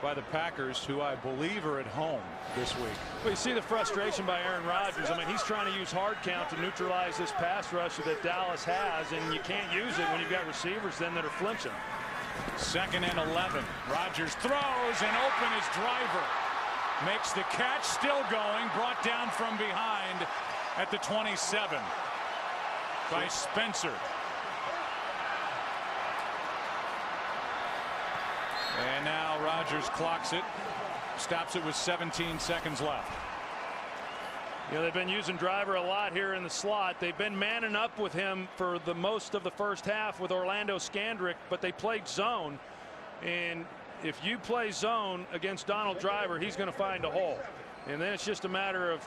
by the Packers, who I believe are at home this week. Well, you see the frustration by Aaron Rodgers. I mean, he's trying to use hard count to neutralize this pass rush that Dallas has, and you can't use it when you've got receivers then that are flinching. 2nd and 11. Rodgers throws, and open is Driver. Makes the catch, still going, brought down from behind at the 27 by Spencer. And now Rodgers clocks it, stops it with 17 seconds left. You know, they've been using Driver a lot here in the slot. They've been manning up with him for the most of the first half with Orlando Scandrick, but they played zone. And if you play zone against Donald Driver, he's going to find a hole. And then it's just a matter of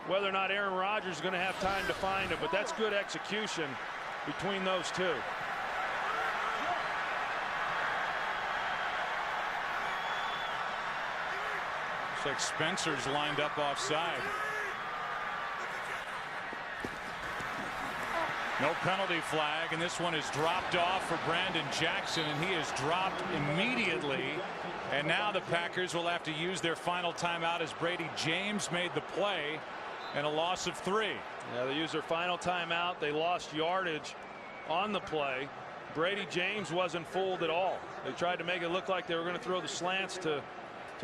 whether or not Aaron Rodgers is going to have time to find him. But that's good execution between those two. Looks like Spencer's lined up offside. No penalty flag, and this one is dropped off for Brandon Jackson, and he is dropped immediately. And now the Packers will have to use their final timeout as Brady James made the play, and a loss of 3. Yeah, they used their final timeout. They lost yardage on the play. Brady James wasn't fooled at all. They tried to make it look like they were going to throw the slants to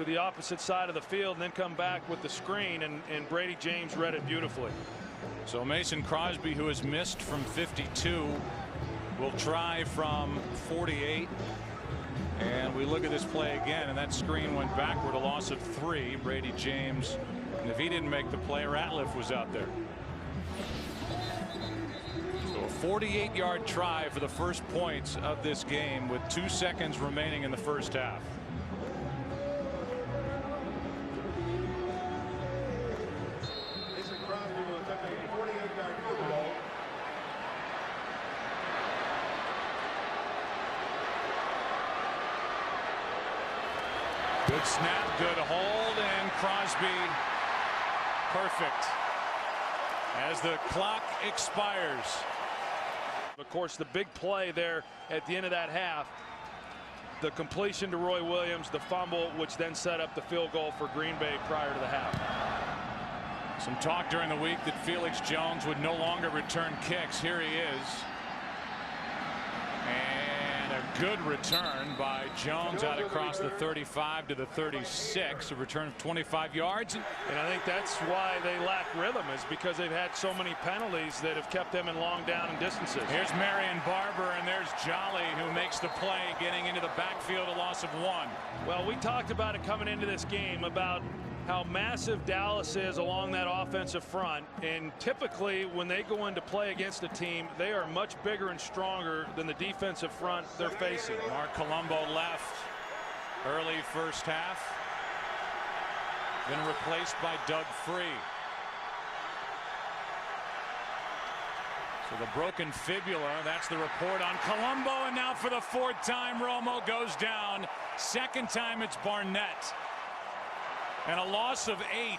the opposite side of the field and then come back with the screen, and Brady James read it beautifully. So Mason Crosby, who has missed from 52, will try from 48. And we look at this play again, and that screen went backward, a loss of 3. Brady James, and if he didn't make the play, Ratliff was out there. So a 48-yard try for the first points of this game with 2 seconds remaining in the first half. Good snap, good hold, and Crosby perfect as the clock expires. Of course, the big play there at the end of that half, the completion to Roy Williams, the fumble, which then set up the field goal for Green Bay prior to the half. Some talk during the week that Felix Jones would no longer return kicks. Here he is. And a good return by Jones out across the 35 to the 36, a return of 25 yards. And I think that's why they lack rhythm, is because they've had so many penalties that have kept them in long down and distances. Here's Marion Barber, and there's Jolly, who makes the play, getting into the backfield, a loss of 1. Well, we talked about it coming into this game about how massive Dallas is along that offensive front, and typically when they go into play against a team, they are much bigger and stronger than the defensive front they're facing. Mark Colombo left early first half, been replaced by Doug Free. So the broken fibula, that's the report on Colombo, and now for the 4th time Romo goes down. 2nd time it's Barnett. And a loss of 8.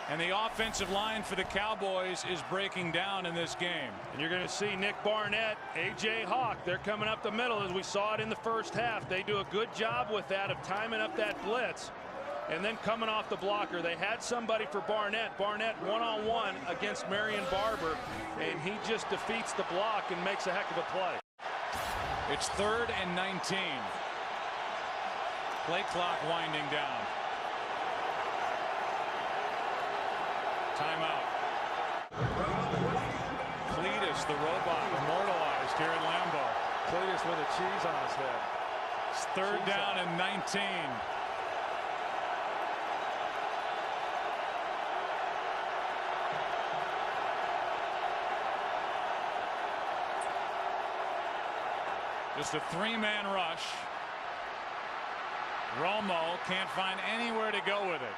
And the offensive line for the Cowboys is breaking down in this game. And you're going to see Nick Barnett, A.J. Hawk, they're coming up the middle as we saw it in the first half. They do a good job with that of timing up that blitz. And then coming off the blocker, they had somebody for Barnett. Barnett one-on-one against Marion Barber, and he just defeats the block and makes a heck of a play. It's 3rd and 19. Play clock winding down. Timeout. Cletus, the robot, immortalized here at Lambeau. Cletus with a cheese on his head. It's 3rd down and 19. Just a 3-man rush. Romo can't find anywhere to go with it.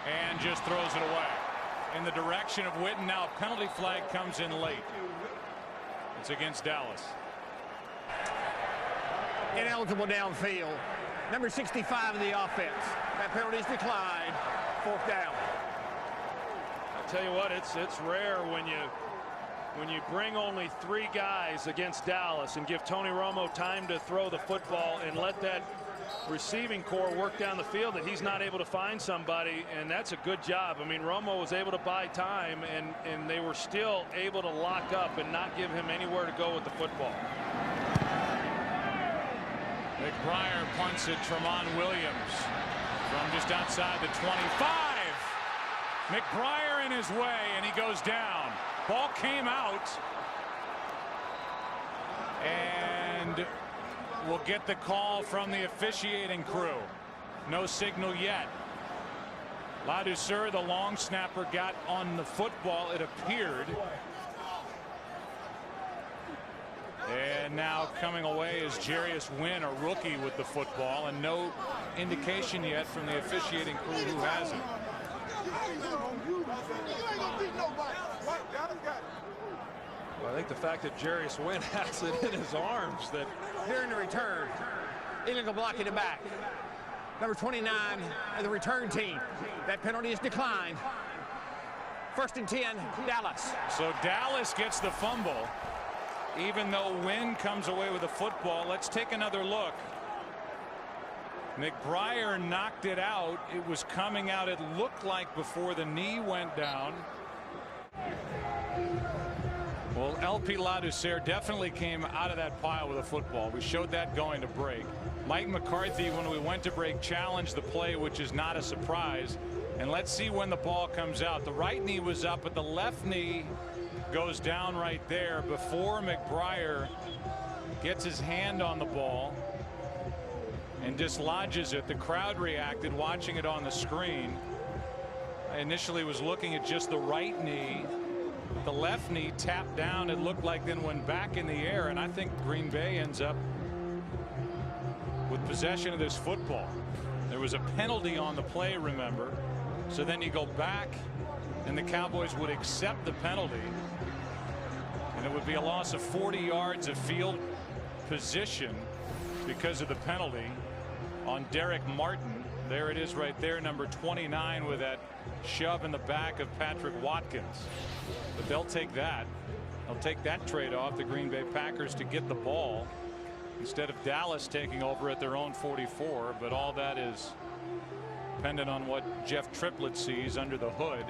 And just throws it away in the direction of Witten. Now a penalty flag comes in late. It's against Dallas. Ineligible downfield. Number 65 of the offense. That penalty is declined. 4th down. I tell you what, it's rare when you bring only 3 guys against Dallas and give Tony Romo time to throw the football and let that receiving core work down the field, that he's not able to find somebody, and that's a good job. I mean, Romo was able to buy time, and they were still able to lock up and not give him anywhere to go with the football. McBriar punts it. Tremont Williams from just outside the 25. McBriar in his way, and he goes down. Ball came out, and we'll get the call from the officiating crew. No signal yet. Ladouceur, the long snapper, got on the football, it appeared. And now coming away is Jarius Wynn, a rookie, with the football, and no indication yet from the officiating crew who has it. Well, I think the fact that Jarius Wynn has it in his arms, that During the return, illegal blocking it back. Number 29 of the return team. That penalty is declined. 1st and 10, Dallas. So Dallas gets the fumble, even though Wynn comes away with the football. Let's take another look. McBriar knocked it out. It was coming out, it looked like, before the knee went down. Well, LP Ladouceur definitely came out of that pile with a football. We showed that going to break. Mike McCarthy, when we went to break, challenged the play, which is not a surprise. And let's see when the ball comes out. The right knee was up, but the left knee goes down right there before McBriar gets his hand on the ball and dislodges it. The crowd reacted watching it on the screen. I initially was looking at just the right knee. The left knee tapped down, it looked like, then went back in the air, and I think Green Bay ends up with possession of this football. There was a penalty on the play, remember, so then you go back and the Cowboys would accept the penalty, and it would be a loss of 40 yards of field position because of the penalty on Derek Martin. There it is right there, number 29, with that shove in the back of Patrick Watkins. But they'll take that. They'll take that trade off, the Green Bay Packers, to get the ball instead of Dallas taking over at their own 44. But all that is dependent on what Jeff Triplett sees under the hood.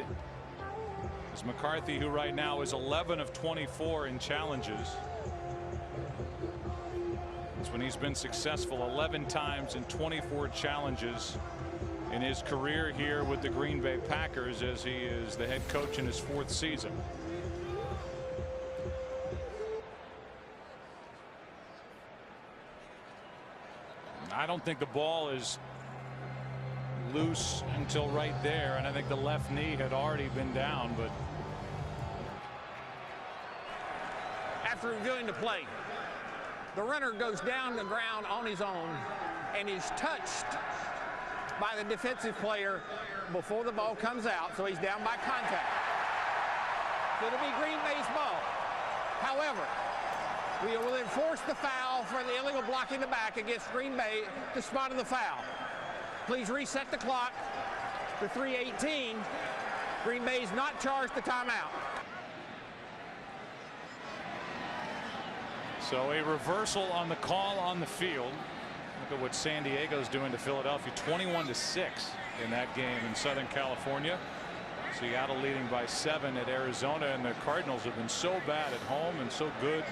As McCarthy, who right now is 11 of 24 in challenges. That's when he's been successful 11 times in 24 challenges in his career here with the Green Bay Packers, as he is the head coach in his 4th season. I don't think the ball is loose until right there, and I think the left knee had already been down. But After reviewing the play, the runner goes down the ground on his own and is touched by the defensive player before the ball comes out, so he's down by contact. It'll be Green Bay's ball. However, we will enforce the foul for the illegal blocking the back against Green Bay at the spot of the foul. Please reset the clock to 3:18. Green Bay's not charged the timeout. So a reversal on the call on the field. Look at what San Diego's doing to Philadelphia, 21-6 in that game in Southern California. Seattle leading by 7 at Arizona, and the Cardinals have been so bad at home and so good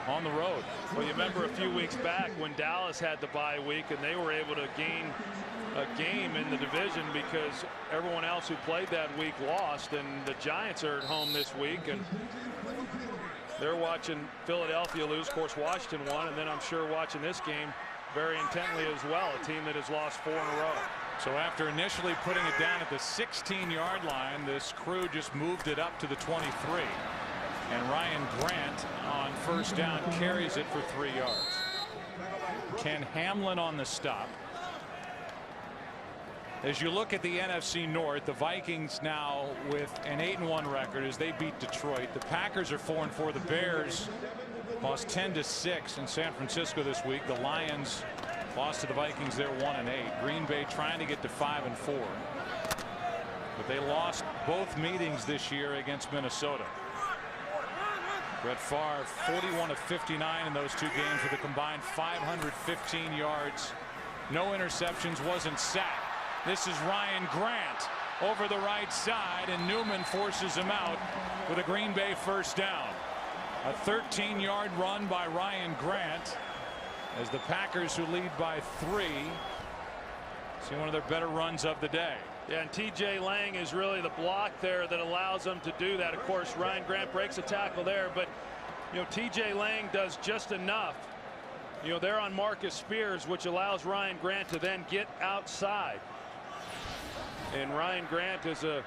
on the road. Well, you remember a few weeks back when Dallas had the bye week and they were able to gain a game in the division because everyone else who played that week lost, and the Giants are at home this week and they're watching Philadelphia lose. Of course, Washington won, and then I'm sure watching this game very intently as well, a team that has lost 4 in a row. So after initially putting it down at the 16-yard line, this crew just moved it up to the 23. And Ryan Grant on first down carries it for 3 yards. Ken Hamlin on the stop. As you look at the NFC North, the Vikings now with an 8-1 record as they beat Detroit. The Packers are 4-4. The Bears lost 10-6 in San Francisco this week. The Lions lost to the Vikings. They're 1-8. Green Bay trying to get to 5-4. But they lost both meetings this year against Minnesota. Brett Favre 41 of 59 in those 2 games with a combined 515 yards. No interceptions, wasn't sacked. This is Ryan Grant over the right side, and Newman forces him out with a Green Bay first down. A 13-yard run by Ryan Grant as the Packers, who lead by 3, see one of their better runs of the day. Yeah, and T.J. Lang is really the block there that allows them to do that. Of course, Ryan Grant breaks a tackle there, but you know, T.J. Lang does just enough. You know, they're on Marcus Spears, which allows Ryan Grant to then get outside. And Ryan Grant is a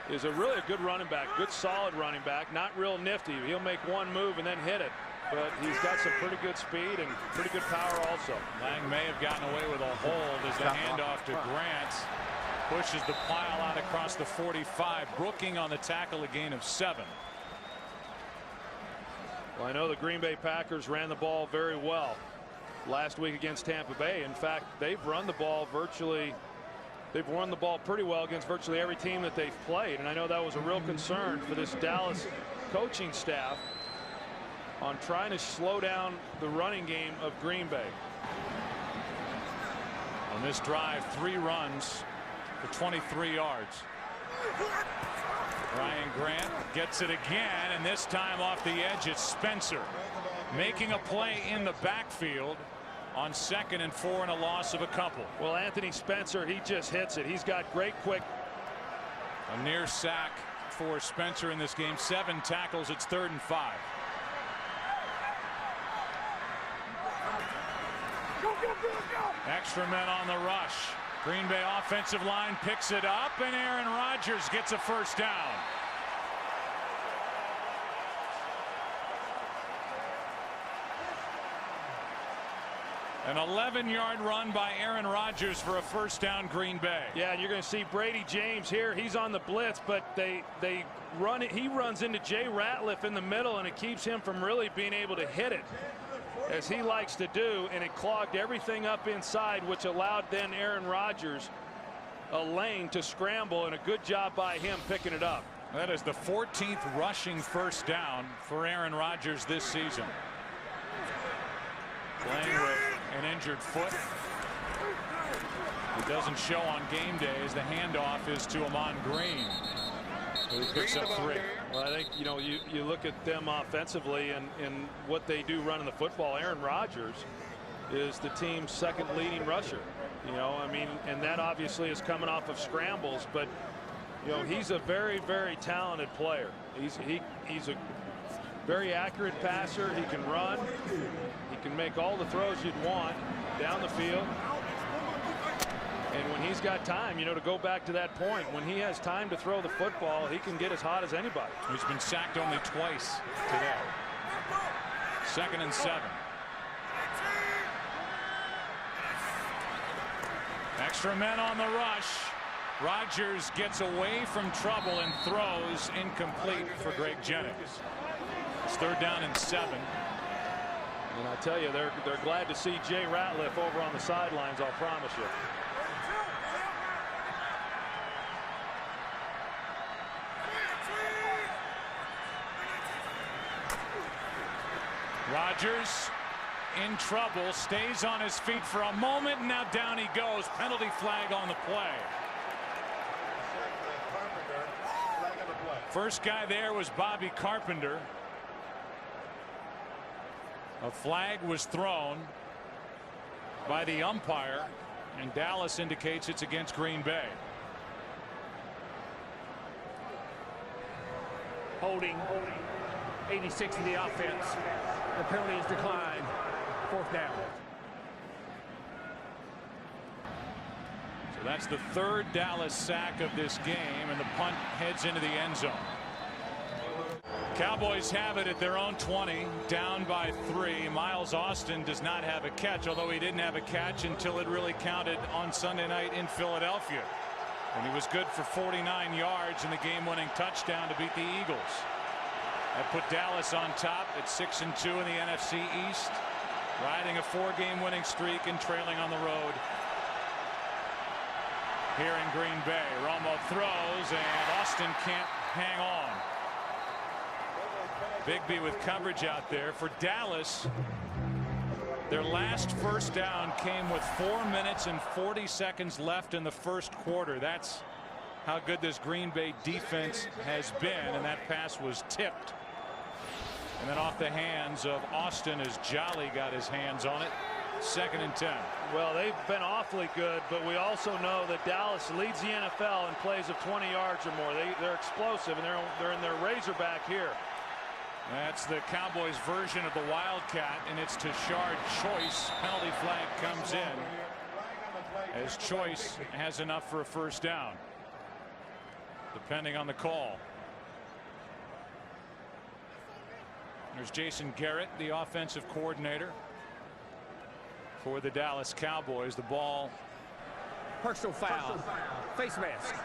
really good running back, good solid running back, not real nifty. He'll make one move and then hit it, but he's got some pretty good speed and pretty good power also. Lang may have gotten away with a hold as the handoff to Grant pushes the pile out across the 45. Brooking on the tackle, a gain of 7. Well, I know the Green Bay Packers ran the ball very well last week against Tampa Bay. In fact, they've run the ball they've run the ball pretty well against virtually every team that they've played, and I know that was a real concern for this Dallas coaching staff on trying to slow down the running game of Green Bay. On this drive, 3 runs for 23 yards. Ryan Grant gets it again, and this time off the edge it's Spencer making a play in the backfield on 2nd and 4 and a loss of a couple. Well, Anthony Spencer, he just hits it. He's got great quick. A near sack for Spencer in this game. 7 tackles. It's 3rd and 5. Extra men on the rush. Green Bay offensive line picks it up, and Aaron Rodgers gets a first down. An 11-yard run by Aaron Rodgers for a first down, Green Bay. Yeah, and you're going to see Brady James here. He's on the blitz, but they run it. He runs into Jay Ratliff in the middle, and it keeps him from really being able to hit it as he likes to do, and it clogged everything up inside, which allowed then Aaron Rodgers a lane to scramble, and a good job by him picking it up. That is the 14th rushing first down for Aaron Rodgers this season. Playing with an injured foot. It doesn't show on game day as the handoff is to Amon Green, who picks up 3. Well, I think, you know, you look at them offensively and what they do running the football. Aaron Rodgers is the team's 2nd leading rusher. You know, I mean, and that obviously is coming off of scrambles, but you know, he's a very, very talented player. He's a very accurate passer. He can run. He can make all the throws you'd want down the field. And when he's got time, you know, to go back to that point, when he has time to throw the football, he can get as hot as anybody. He's been sacked only twice today. 2nd and 7. Extra men on the rush. Rodgers gets away from trouble and throws incomplete for Greg Jennings. It's 3rd down and 7. And I tell you, they're glad to see Jay Ratliff over on the sidelines, I'll promise you. Rodgers in trouble, stays on his feet for a moment, and now down he goes. Penalty flag on the play. First guy there was Bobby Carpenter. A flag was thrown by the umpire, and Dallas indicates it's against Green Bay. Holding 86 of the offense. The penalty is declined. 4th down. So that's the 3rd Dallas sack of this game, and the punt heads into the end zone. Cowboys have it at their own 20, down by 3. Miles Austin does not have a catch, although he didn't have a catch until it really counted on Sunday night in Philadelphia, when he was good for 49 yards and the game-winning touchdown to beat the Eagles. That put Dallas on top at 6-2 in the NFC East, riding a 4-game winning streak and trailing on the road here in Green Bay. Romo throws, and Austin can't hang on. Bigby with coverage out there for Dallas. Their last first down came with 4 minutes and 40 seconds left in the first quarter. That's how good this Green Bay defense has been, and that pass was tipped. And then off the hands of Austin as Jolly got his hands on it. 2nd and 10. Well, they've been awfully good, but we also know that Dallas leads the NFL in plays of 20 yards or more. They're explosive, and they're in their razorback here. That's the Cowboys version of the Wildcat, and it's Tashard Choice. Penalty flag comes in as Choice has enough for a first down, depending on the call. There's Jason Garrett, the offensive coordinator for the Dallas Cowboys. The ball. Personal foul. Face mask.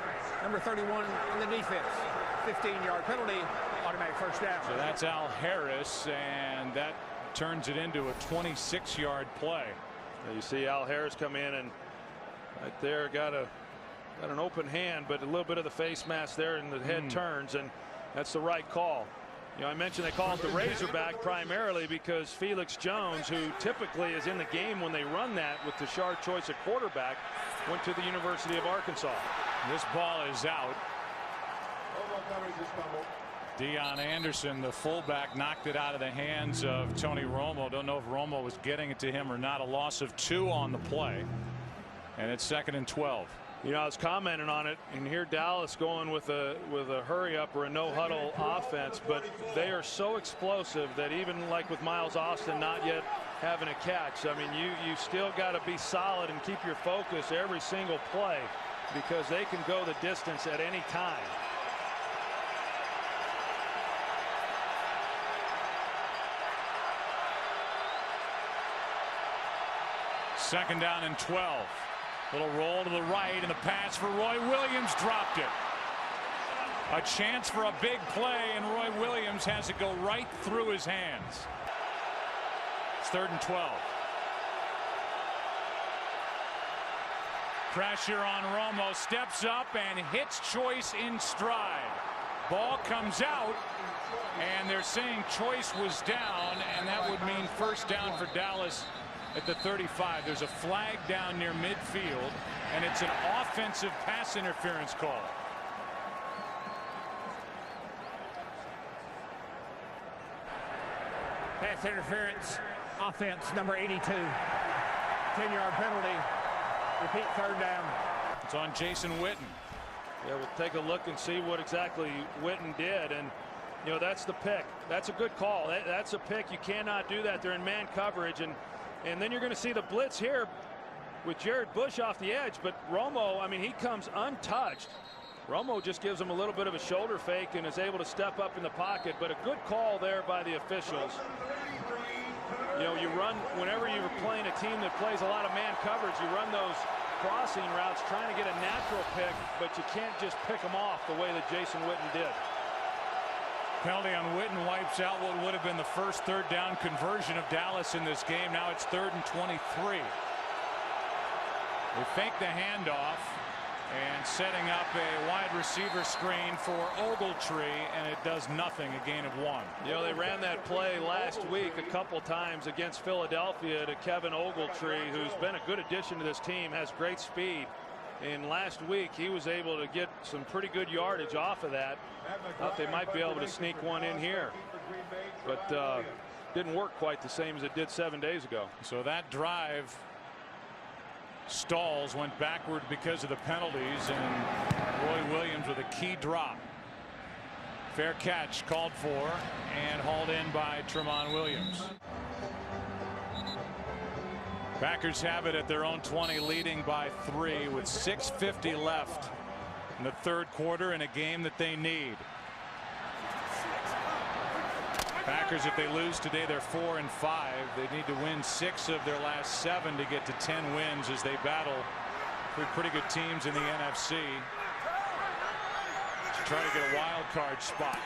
Number 31 in the defense. 15-yard penalty. Automatic first down. So that's Al Harris, and that turns it into a 26-yard play. You see Al Harris come in, and right there got an open hand, but a little bit of the face mask there, and the head turns, and that's the right call. You know, I mentioned they call it the Razorback primarily because Felix Jones, who typically is in the game when they run that with Tashard Choice at quarterback, went to the University of Arkansas. This ball is out. Deion Anderson, the fullback, knocked it out of the hands of Tony Romo. Don't know if Romo was getting it to him or not. A loss of 2 on the play, and it's 2nd and 12. You know, I was commenting on it, and here Dallas going with a hurry up or a no huddle offense, but they are so explosive that even like with Miles Austin not yet having a catch, I mean, you still got to be solid and keep your focus every single play because they can go the distance at any time. Second down and 12. Little roll to the right, and the pass for Roy Williams dropped it. A chance for a big play, and Roy Williams has it go right through his hands. It's 3rd and 12. Pressure on Romo, steps up and hits Choice in stride. Ball comes out, and they're saying Choice was down, and that would mean first down for Dallas at the 35. There's a flag down near midfield, and it's an offensive pass interference call. Pass interference, offense, number 82. 10-yard penalty. Repeat, 3rd down. It's on Jason Witten. Yeah, we'll take a look and see what exactly Witten did, and you know, that's the pick. That's a good call. That's a pick. You cannot do that. They're in man coverage, and then you're going to see the blitz here with Jared Bush off the edge. But Romo, I mean, he comes untouched. Romo just gives him a little bit of a shoulder fake and is able to step up in the pocket. But a good call there by the officials. You know, you run, whenever you're playing a team that plays a lot of man coverage, you run those crossing routes, trying to get a natural pick, but you can't just pick them off the way that Jason Witten did. Penalty on Witten wipes out what would have been the first third down conversion of Dallas in this game. Now it's 3rd and 23. They fake the handoff and setting up a wide receiver screen for Ogletree, and it does nothing, a gain of 1. You know, they ran that play last week a couple times against Philadelphia to Kevin Ogletree, who's been a good addition to this team, has great speed. And last week he was able to get some pretty good yardage off of that. Thought they might be able to sneak one in here, but didn't work quite the same as it did 7 days ago. So that drive stalls, went backward because of the penalties, and Roy Williams with a key drop. Fair catch called for and hauled in by Tramon Williams. Packers have it at their own 20, leading by 3 with 6:50 left in the third quarter in a game that they need. Packers, if they lose today, they're 4-5. They need to win 6 of their last 7 to get to 10 wins as they battle 3 pretty good teams in the NFC to try to get a wild card spot.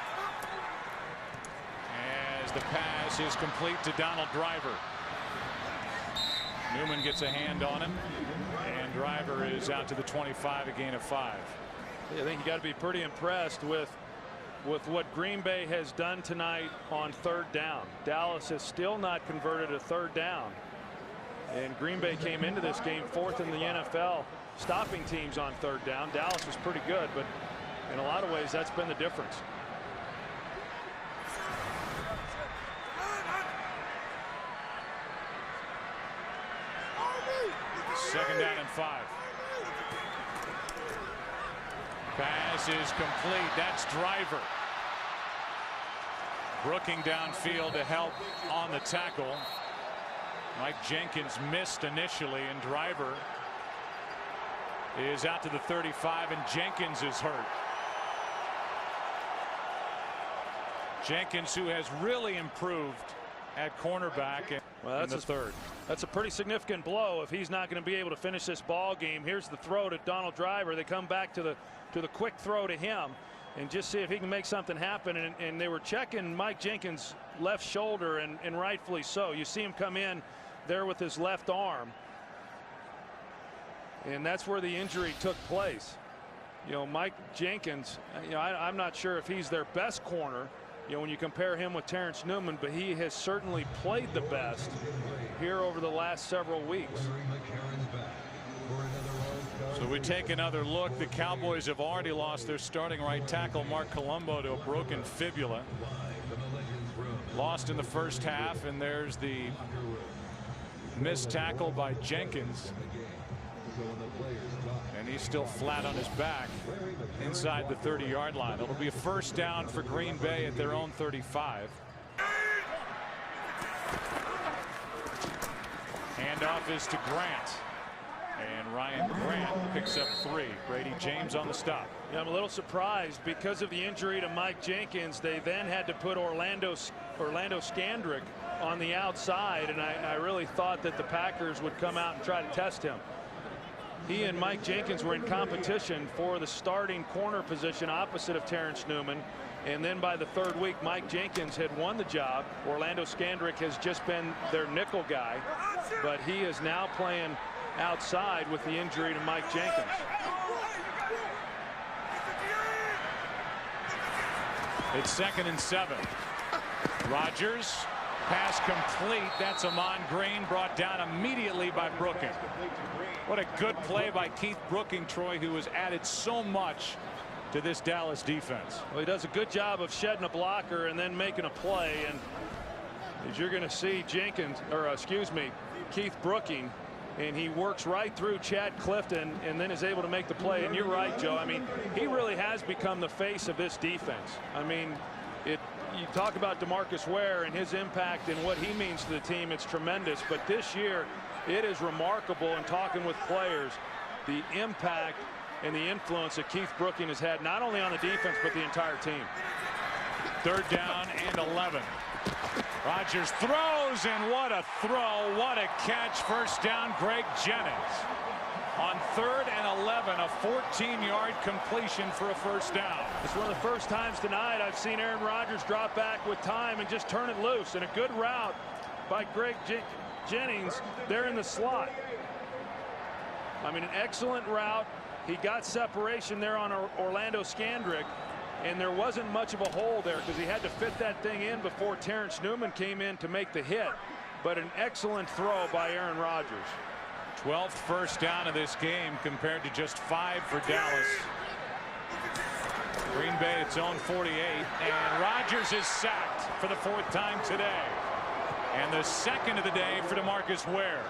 As the pass is complete to Donald Driver. Newman gets a hand on him, and Driver is out to the 25, a gain of 5. I think you got to be pretty impressed with what Green Bay has done tonight on third down. Dallas has still not converted a third down, and Green Bay came into this game 4th in the NFL stopping teams on third down. Dallas was pretty good, but in a lot of ways that's been the difference. Second down and 5. Pass is complete. That's Driver. Brooking downfield to help on the tackle. Mike Jenkins missed initially, and Driver is out to the 35, and Jenkins is hurt. Jenkins, who has really improved at cornerback in the third. That's a pretty significant blow if he's not going to be able to finish this ball game. Here's the throw to Donald Driver. They come back to the quick throw to him and just see if he can make something happen. And they were checking Mike Jenkins' left shoulder, and rightfully so. You see him come in there with his left arm, and that's where the injury took place. You know, Mike Jenkins, I'm not sure if he's their best corner, when you compare him with Terrence Newman, but he has certainly played the best here over the last several weeks. So we take another look. The Cowboys have already lost their starting right tackle, Mark Colombo, to a broken fibula. Lost in the first half, and there's the missed tackle by Jenkins. And he's still flat on his back inside the 30-yard line. It'll be a first down for Green Bay at their own 35. Handoff is to Grant, and Ryan Grant picks up 3. Brady James on the stop. Yeah, I'm a little surprised because of the injury to Mike Jenkins. They then had to put Orlando Scandrick on the outside, and I really thought that the Packers would come out and try to test him. He and Mike Jenkins were in competition for the starting corner position opposite of Terrence Newman, and then by the third week Mike Jenkins had won the job. Orlando Scandrick has just been their nickel guy, but he is now playing outside with the injury to Mike Jenkins. It's 2nd and 7. Rodgers, pass complete. That's Amon Green, brought down immediately by Brooking. What a good play by Keith Brooking, Troy, who has added so much to this Dallas defense. Well, he does a good job of shedding a blocker and then making a play, and as you're going to see Keith Brooking, and he works right through Chad Clifton and then is able to make the play. And you're right, Joe. I mean, he really has become the face of this defense. I mean, you talk about DeMarcus Ware and his impact and what he means to the team. It's tremendous. But this year, it is remarkable in talking with players, the impact and the influence that Keith Brooking has had, not only on the defense, but the entire team. 3rd down and 11. Rodgers throws, and what a throw. What a catch. First down, Greg Jennings. On 3rd and 11, a 14-yard completion for a first down. It's one of the first times tonight I've seen Aaron Rodgers drop back with time and just turn it loose. And a good route by Greg Jennings there in the slot. I mean, an excellent route. He got separation there on Orlando Scandrick, and there wasn't much of a hole there because he had to fit that thing in before Terrence Newman came in to make the hit. But an excellent throw by Aaron Rodgers. 12th first down of this game compared to just 5 for Dallas. Green Bay its own 48, and Rodgers is sacked for the 4th time today, and the 2nd of the day for DeMarcus Ware.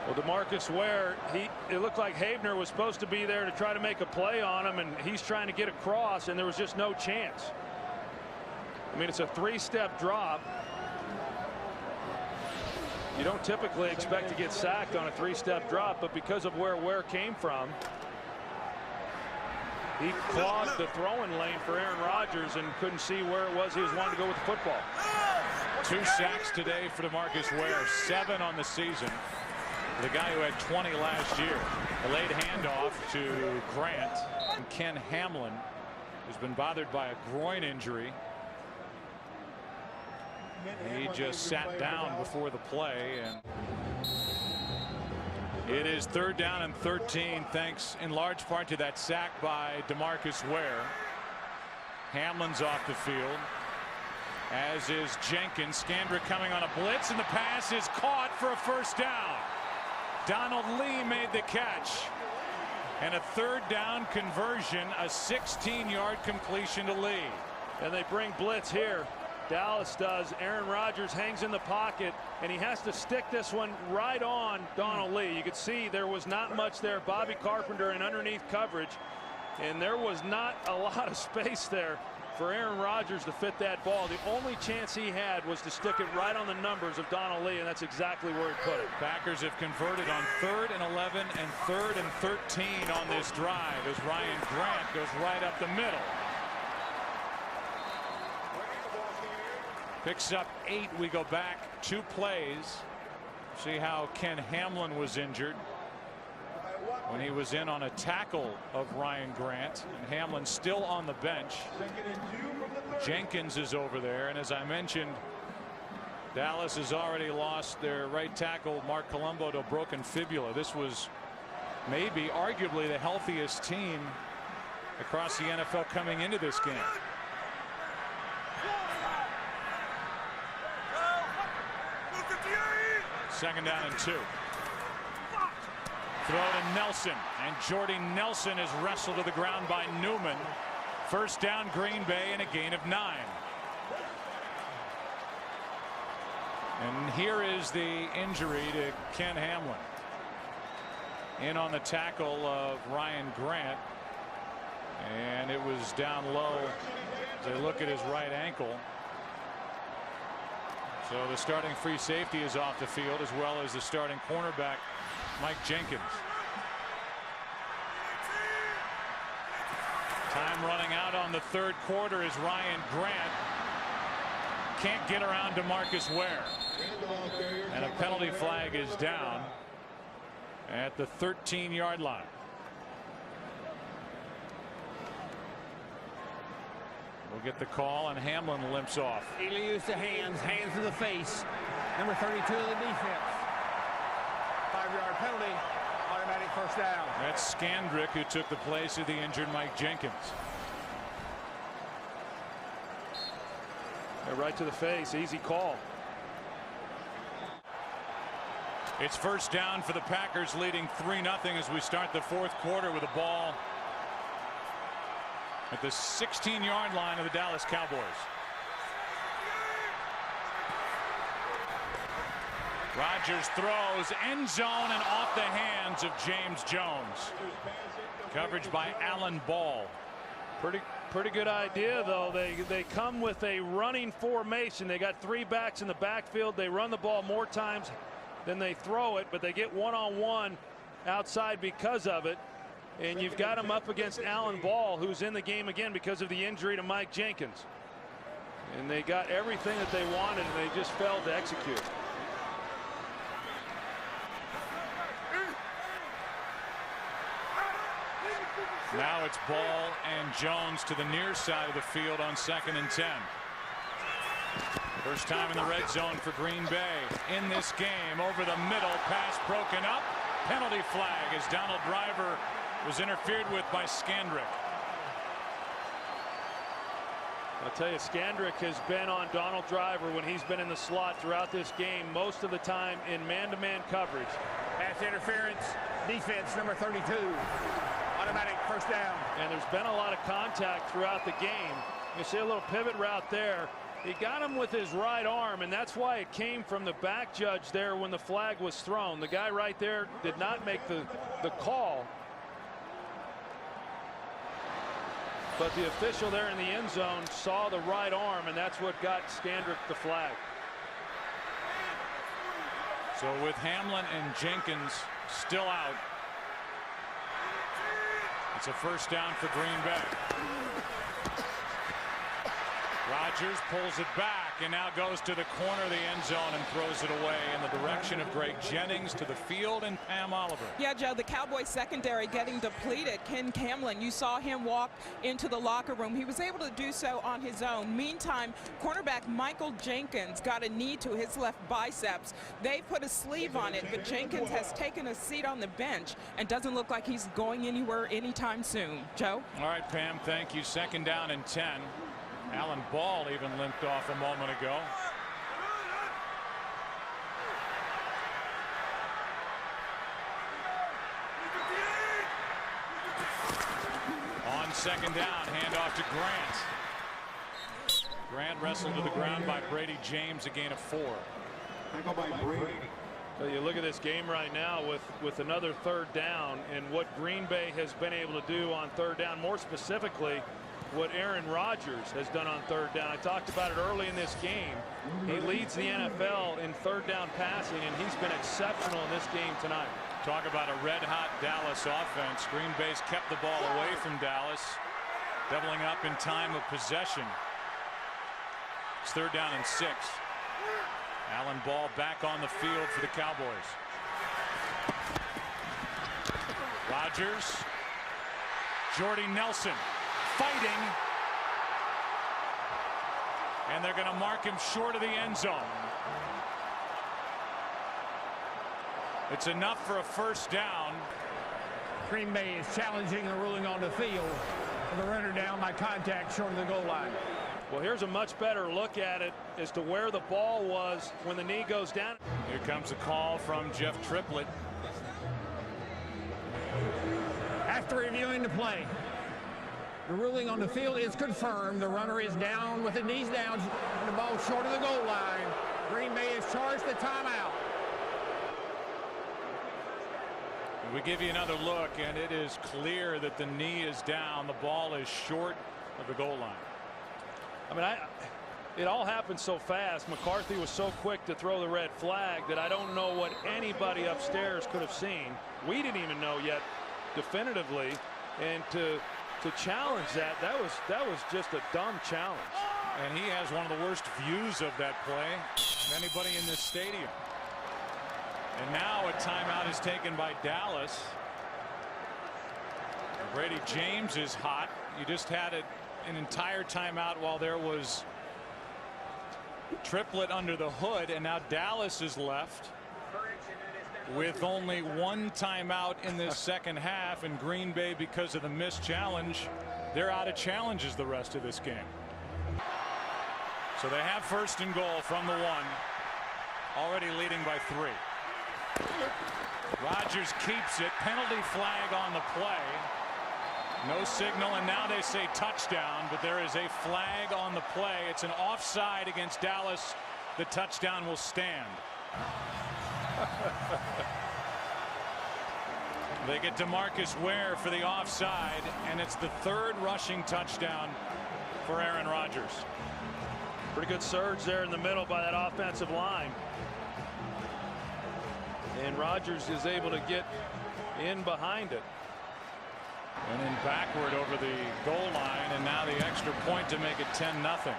Well, DeMarcus Ware, it looked like Havener was supposed to be there to try to make a play on him, and he's trying to get across, and there was just no chance. I mean, it's a 3-step drop. You don't typically expect to get sacked on a 3-step drop, but because of where Ware came from, he clogged the throwing lane for Aaron Rodgers and couldn't see where it was he was wanting to go with the football. 2 sacks today for DeMarcus Ware, 7 on the season. The guy who had 20 last year. A late handoff to Grant. And Ken Hamlin, who's been bothered by a groin injury. He just sat down before the play, and it is 3rd down and 13, thanks in large part to that sack by DeMarcus Ware. Hamlin's off the field, as is Jenkins. Scandrick coming on a blitz, and the pass is caught for a first down. Donald Lee made the catch, and a 3rd down conversion, a 16-yard completion to Lee. And they bring blitz here. Dallas does. Aaron Rodgers hangs in the pocket, and he has to stick this one right on Donald Lee. You could see there was not much there. Bobby Carpenter in underneath coverage, and there was not a lot of space there for Aaron Rodgers to fit that ball. The only chance he had was to stick it right on the numbers of Donald Lee, and that's exactly where he put it. Packers have converted on 3rd and 11 and 3rd and 13 on this drive as Ryan Grant goes right up the middle. Picks up 8. We go back 2 plays. See how Ken Hamlin was injured when he was in on a tackle of Ryan Grant, and Hamlin still on the bench. Jenkins is over there, and as I mentioned, Dallas has already lost their right tackle Mark Colombo to a broken fibula. This was maybe arguably the healthiest team across the NFL coming into this game. Second down and 2. Throw to Nelson, and Jordy Nelson is wrestled to the ground by Newman. First down Green Bay, and a gain of 9. And here is the injury to Ken Hamlin. In on the tackle of Ryan Grant, and it was down low as they look at his right ankle. So the starting free safety is off the field, as well as the starting cornerback Mike Jenkins. Time running out on the 3rd quarter as Ryan Grant can't get around DeMarcus Ware, and a penalty flag is down at the 13-yard line. We'll get the call, and Hamlin limps off. Ely used to hands to the face. Number 32 of the defense. 5-yard penalty, automatic first down. That's Scandrick, who took the place of the injured Mike Jenkins. Yeah, right to the face, easy call. It's first down for the Packers, leading 3-0 as we start the 4th quarter with a ball at the 16-yard line of the Dallas Cowboys. Rodgers throws, end zone, and off the hands of James Jones. Coverage by Alan Ball. Pretty good idea, though. They come with a running formation. They got 3 backs in the backfield. They run the ball more times than they throw it, but they get one-on-one outside because of it. And you've got him up against Alan Ball, who's in the game again because of the injury to Mike Jenkins. And they got everything that they wanted, and they just failed to execute. Now it's Ball and Jones to the near side of the field on 2nd and 10. First time in the red zone for Green Bay in this game. Over the middle, pass broken up. Penalty flag as Donald Driver was interfered with by Skandrick. I'll tell you, Skandrick has been on Donald Driver when he's been in the slot throughout this game, most of the time in man-to-man coverage. Pass interference, defense number 32. Automatic first down. And there's been a lot of contact throughout the game. You see a little pivot route there. He got him with his right arm, and that's why it came from the back judge there when the flag was thrown. The guy right there did not make the call. But the official there in the end zone saw the right arm, and that's what got Skandrick the flag. So with Hamlin and Jenkins still out, it's a first down for Green Bay. Rodgers pulls it back and now goes to the corner of the end zone and throws it away in the direction of Greg Jennings to the field and Pam Oliver. Yeah, Joe, the Cowboys secondary getting depleted. Ken Hamlin, you saw him walk into the locker room. He was able to do so on his own. Meantime, cornerback Michael Jenkins got a knee to his left biceps. They put a sleeve on it, but Jenkins has taken a seat on the bench and doesn't look like he's going anywhere anytime soon. Joe? All right, Pam, thank you. 2nd down and 10. Alan Ball even limped off a moment ago. On 2nd down, handoff to Grant. Grant wrestled to the ground by Brady James, a gain of 4. So you look at this game right now with another 3rd down, and what Green Bay has been able to do on 3rd down, more specifically what Aaron Rodgers has done on 3rd down. I talked about it early in this game. He leads the NFL in 3rd down passing, and he's been exceptional in this game tonight. Talk about a red-hot Dallas offense. Green Bay's kept the ball away from Dallas, doubling up in time of possession. It's 3rd down and 6. Alan Ball back on the field for the Cowboys. Rodgers, Jordy Nelson fighting, and they're going to mark him short of the end zone. It's enough for a first down. Green Bay is challenging the ruling on the field for the runner down by contact short of the goal line. Well, here's a much better look at it as to where the ball was when the knee goes down. Here comes a call from Jeff Triplett. After reviewing the play, the ruling on the field is confirmed. The runner is down with the knees down and the ball short of the goal line. Green Bay has charged the timeout. We give you another look, and it is clear that the knee is down. The ball is short of the goal line. I mean, it all happened so fast. McCarthy was so quick to throw the red flag that I don't know what anybody upstairs could have seen. We didn't even know yet definitively, and to challenge that was just a dumb challenge. And he has one of the worst views of that play than anybody in this stadium. And now a timeout is taken by Dallas. Brady James is hot. You just had an entire timeout while there was Triplett under the hood, and now Dallas is left with only one timeout in this second half, and Green Bay, because of the missed challenge, they're out of challenges the rest of this game. So they have 1st and goal from the 1, already leading by 3. Rodgers keeps it. Penalty flag on the play. No signal, and now they say touchdown, but there is a flag on the play. It's an offside against Dallas. The touchdown will stand. They get DeMarcus Ware for the offside, and it's the 3rd rushing touchdown for Aaron Rodgers. Pretty good surge there in the middle by that offensive line. And Rodgers is able to get in behind it. And then backward over the goal line, and now the extra point to make it 10-0.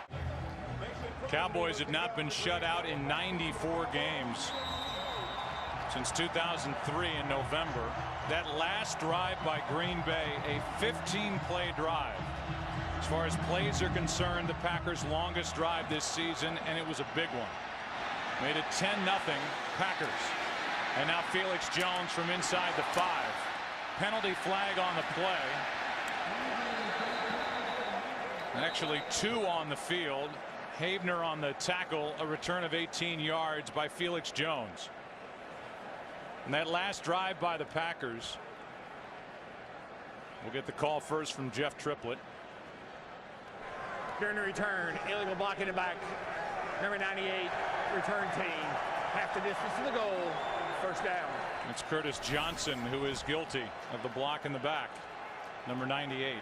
Cowboys have not been shut out in 94 games since 2003 in November. that last drive by Green Bay, a 15-play drive. As far as plays are concerned, the Packers' longest drive this season, and it was a big one. Made it 10-0 Packers. And now Felix Jones from inside the 5. Penalty flag on the play. Actually 2 on the field. Havener on the tackle, a return of 18 yards by Felix Jones. And that last drive by the Packers. We'll get the call first from Jeff Triplett. During the return, illegal blocking it back. Number 98, return team. Half the distance to the goal. First down. It's Curtis Johnson who is guilty of the block in the back. Number 98.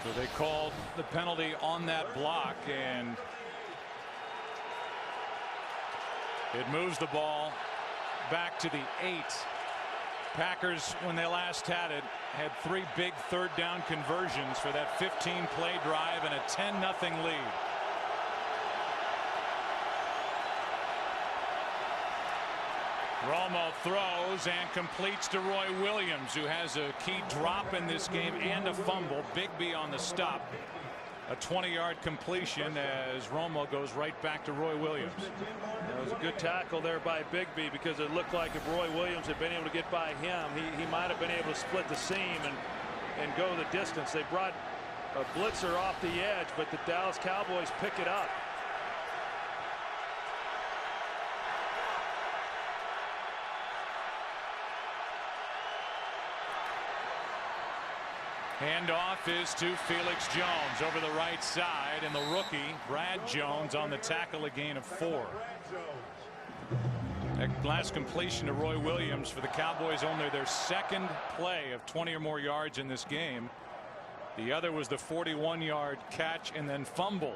So they called the penalty on that block, and it moves the ball back to the 8. Packers, when they last had it, had 3 big third down conversions for that 15-play drive and a 10-0 lead. Romo throws and completes to Roy Williams, who has a key drop in this game and a fumble. Bigby on the stop. A 20-yard completion as Romo goes right back to Roy Williams. That was a good tackle there by Bigby, because it looked like if Roy Williams had been able to get by him, he might have been able to split the seam and go the distance. They brought a blitzer off the edge, but the Dallas Cowboys pick it up. Handoff is to Felix Jones over the right side, and the rookie Brad Jones on the tackle, a gain of 4. That last completion to Roy Williams for the Cowboys, only their second play of 20 or more yards in this game. The other was the 41-yard catch and then fumble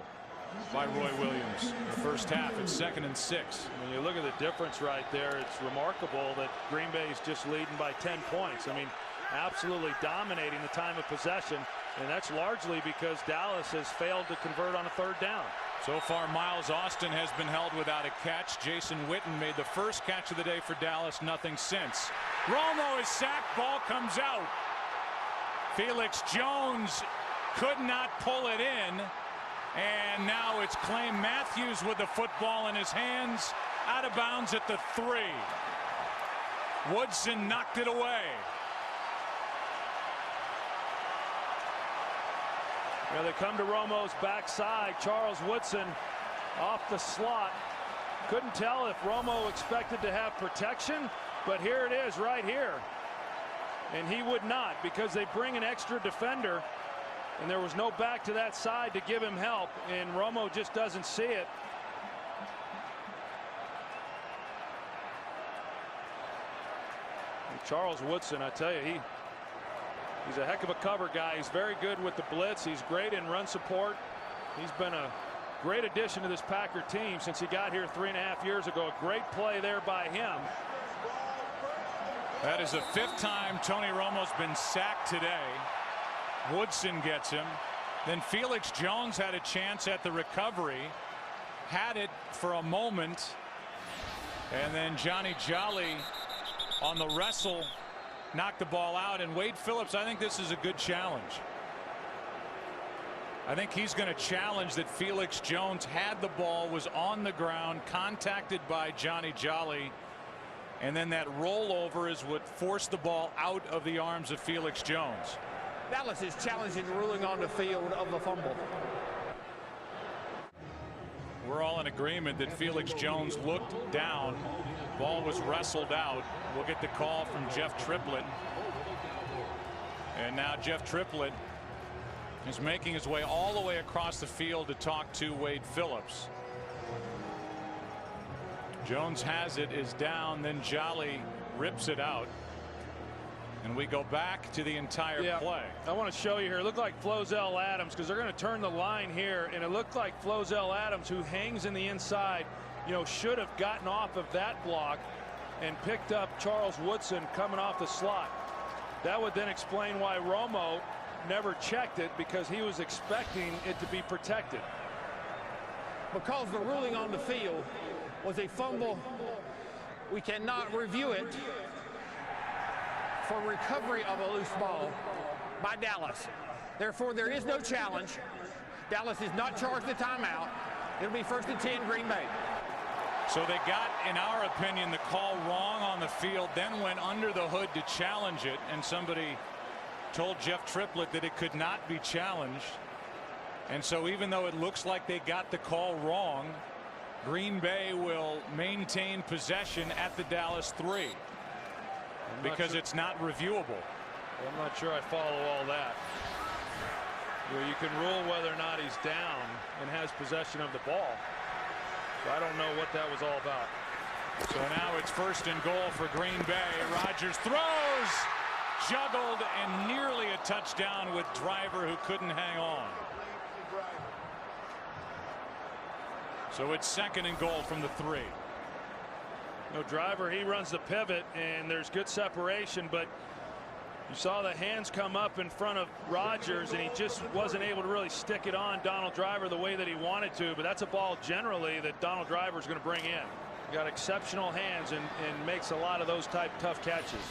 by Roy Williams in the first half. It's 2nd and 6. When you look at the difference right there, it's remarkable that Green Bay is just leading by 10 points. I mean, absolutely dominating the time of possession, and that's largely because Dallas has failed to convert on a 3rd down. So far, Miles Austin has been held without a catch. Jason Witten made the first catch of the day for Dallas. Nothing since. Romo is sacked. Ball comes out. Felix Jones could not pull it in, and now it's Clay Matthews with the football in his hands, out of bounds at the 3. Woodson knocked it away. Now they come to Romo's backside. Charles Woodson off the slot. Couldn't tell if Romo expected to have protection, but here it is right here. And he would not, because they bring an extra defender, and there was no back to that side to give him help, and Romo just doesn't see it. And Charles Woodson, I tell you, he's a heck of a cover guy. He's very good with the blitz. He's great in run support. He's been a great addition to this Packer team since he got here 3.5 years ago. A great play there by him. That is the 5th time Tony Romo's been sacked today. Woodson gets him. Then Felix Jones had a chance at the recovery. Had it for a moment. And then Johnny Jolly on the wrestle knocked the ball out. And Wade Phillips, I think this is a good challenge. I think he's going to challenge that Felix Jones had the ball, was on the ground, contacted by Johnny Jolly, and then that rollover is what forced the ball out of the arms of Felix Jones. Dallas is challenging the ruling on the field of the fumble. We're all in agreement that Felix Jones looked down. Ball was wrestled out. We'll get the call from Jeff Triplett. And now Jeff Triplett is making his way all the way across the field to talk to Wade Phillips. Jones has it, is down, then Jolly rips it out. And we go back to the entire play. I want to show you here. It looked like Flozell Adams, because they're going to turn the line here, and it looked like Flozell Adams, who hangs in the inside, should have gotten off of that block and picked up Charles Woodson coming off the slot. That would then explain why Romo never checked it, because he was expecting it to be protected. Because the ruling on the field was a fumble. We cannot review it for recovery of a loose ball by Dallas. Therefore, there is no challenge. Dallas is not charged the timeout. It'll be 1st and 10 Green Bay. So they got, in our opinion, the call wrong on the field, then went under the hood to challenge it, and somebody told Jeff Triplett that it could not be challenged. And so even though it looks like they got the call wrong, Green Bay will maintain possession at the Dallas 3 because it's not reviewable. I'm not sure I follow all that. Well, you can rule whether or not he's down and has possession of the ball. So I don't know what that was all about. So now it's 1st and goal for Green Bay. Rodgers throws, juggled, and nearly a touchdown with Driver, who couldn't hang on. So it's 2nd and goal from the 3. No, Driver, he runs the pivot, and there's good separation, but you saw the hands come up in front of Rodgers, and he just wasn't able to really stick it on Donald Driver the way that he wanted to. But that's a ball generally that Donald Driver is going to bring in. He got exceptional hands and makes a lot of those type tough catches.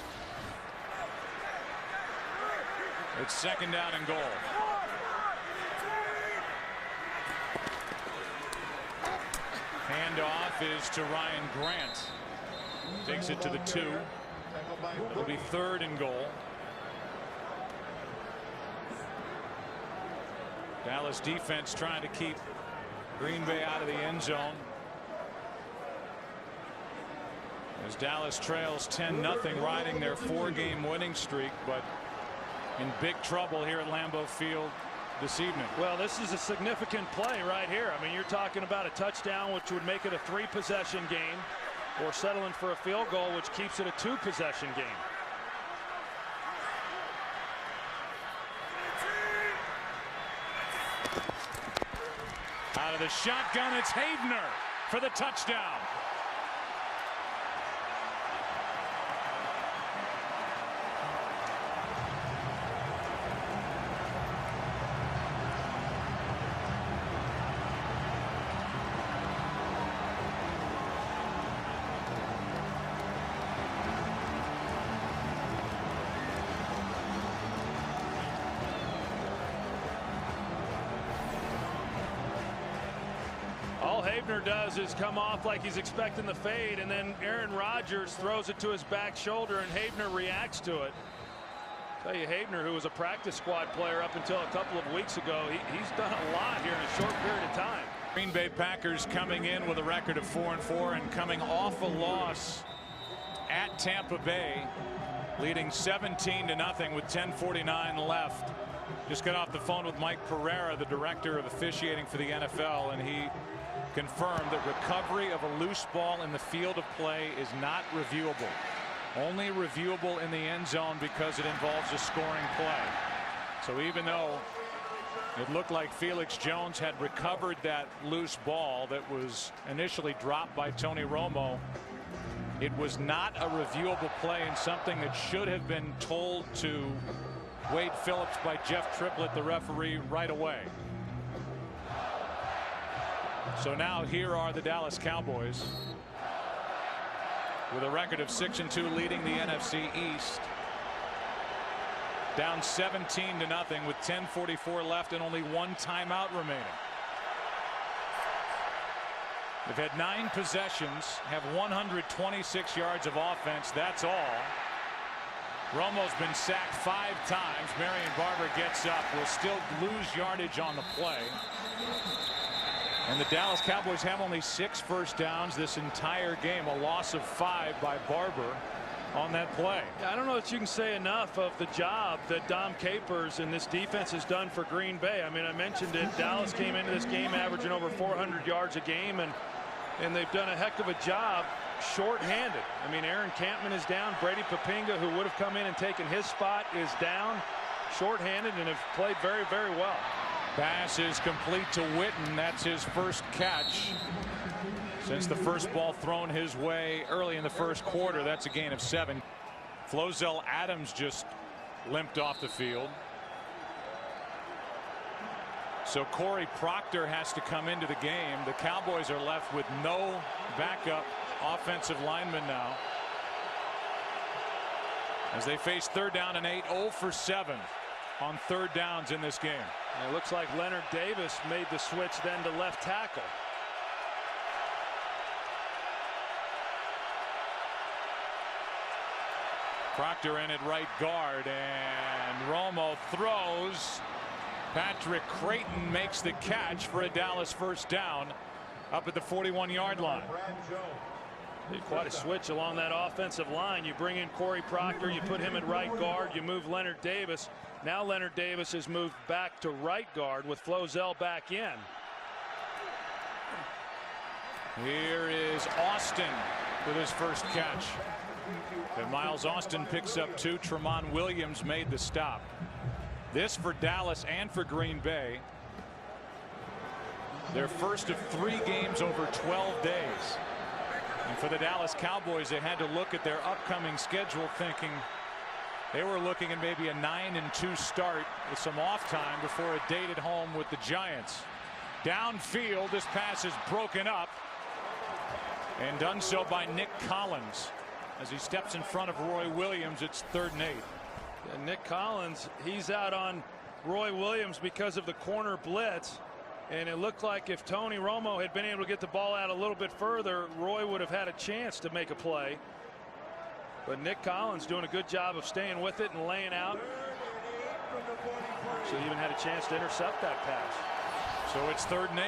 It's 2nd down and goal. Handoff is to Ryan Grant. Takes it to the 2. It'll be 3rd and goal. Dallas defense trying to keep Green Bay out of the end zone as Dallas trails 10-0, riding their 4-game winning streak, but in big trouble here at Lambeau Field this evening. Well, this is a significant play right here. I mean, you're talking about a touchdown, which would make it a 3-possession game, or settling for a field goal, which keeps it a 2-possession game. Out of the shotgun, it's Havener for the touchdown. All Havener does is come off like he's expecting the fade, and then Aaron Rodgers throws it to his back shoulder, and Havener reacts to it. I'll tell you, Havener, who was a practice squad player up until a couple of weeks ago, he's done a lot here in a short period of time. Green Bay Packers coming in with a record of 4-4 and coming off a loss at Tampa Bay, leading 17-0 with 10:49 left. Just got off the phone with Mike Pereira, the director of officiating for the NFL, and he confirmed that recovery of a loose ball in the field of play is not reviewable. Only reviewable in the end zone because it involves a scoring play. So even though it looked like Felix Jones had recovered that loose ball that was initially dropped by Tony Romo, it was not a reviewable play and something that should have been told to Wade Phillips by Jeff Triplett, the referee, right away. So now here are the Dallas Cowboys with a record of 6-2, leading the NFC East. Down 17-0 with 10:44 left and only 1 timeout remaining. They've had 9 possessions, have 126 yards of offense. That's all. Romo's been sacked 5 times. Marion Barber gets up, will still lose yardage on the play. And the Dallas Cowboys have only 6 first downs this entire game, a loss of 5 by Barber on that play. Yeah, I don't know that you can say enough of the job that Dom Capers and this defense has done for Green Bay. I mean, I mentioned it. Dallas came into this game averaging over 400 yards a game, and they've done a heck of a job short-handed. I mean, Aaron Campman is down. Brady Papinga, who would have come in and taken his spot, is down, short-handed, and have played very, very well. Pass is complete to Witten. That's his first catch since the first ball thrown his way early in the first quarter. That's a gain of 7. Flozell Adams just limped off the field. So Corey Proctor has to come into the game. The Cowboys are left with no backup offensive lineman now, as they face 3rd down and 8. 0 for 7 on 3rd downs in this game. And it looks like Leonard Davis made the switch then to left tackle. Proctor in at right guard, and Romo throws. Patrick Creighton makes the catch for a Dallas 1st down up at the 41-yard line. Quite a switch along that offensive line. You bring in Corey Proctor, you put him at right guard, you move Leonard Davis. Now Leonard Davis has moved back to right guard with Flozell back in. Here is Austin with his first catch. And Miles Austin picks up 2. Tremont Williams made the stop. This for Dallas and for Green Bay. Their first of 3 games over 12 days. And for the Dallas Cowboys, they had to look at their upcoming schedule, thinking they were looking at maybe a 9-2 start with some off time before a date at home with the Giants. Downfield, this pass is broken up and done so by Nick Collins as he steps in front of Roy Williams. It's 3rd and 8. And Nick Collins, he's out on Roy Williams because of the corner blitz. And it looked like if Tony Romo had been able to get the ball out a little bit further, Roy would have had a chance to make a play. But Nick Collins doing a good job of staying with it and laying out. So he even had a chance to intercept that pass. So it's 3rd and 8.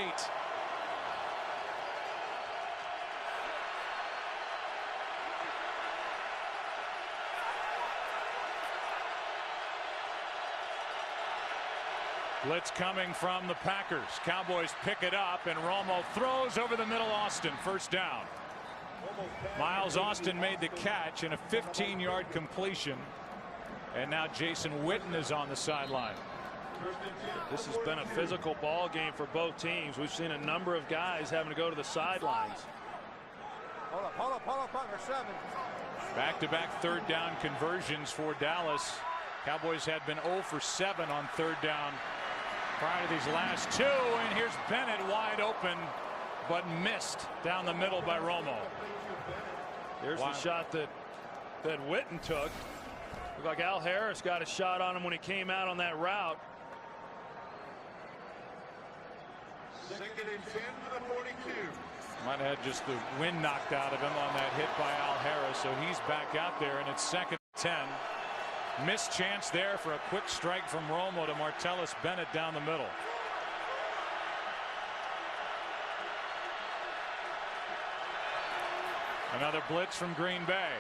Blitz coming from the Packers. Cowboys pick it up, and Romo throws over the middle. Austin, 1st down. Miles Austin made the catch in a 15-yard completion, and now Jason Witten is on the sideline. This has been a physical ball game for both teams. We've seen a number of guys having to go to the sidelines. Hold up, partner, 7. Back-to-back 3rd down conversions for Dallas. Cowboys had been 0 for 7 on 3rd down prior to these last 2, and here's Bennett wide open, but missed down the middle by Romo. There's the shot that Witten took. Looked like Al Harris got a shot on him when he came out on that route. 2nd and 10 to the 42. Might have had just the wind knocked out of him on that hit by Al Harris, so he's back out there, and it's 2nd and 10. Missed chance there for a quick strike from Romo to Martellus Bennett down the middle. Another blitz from Green Bay.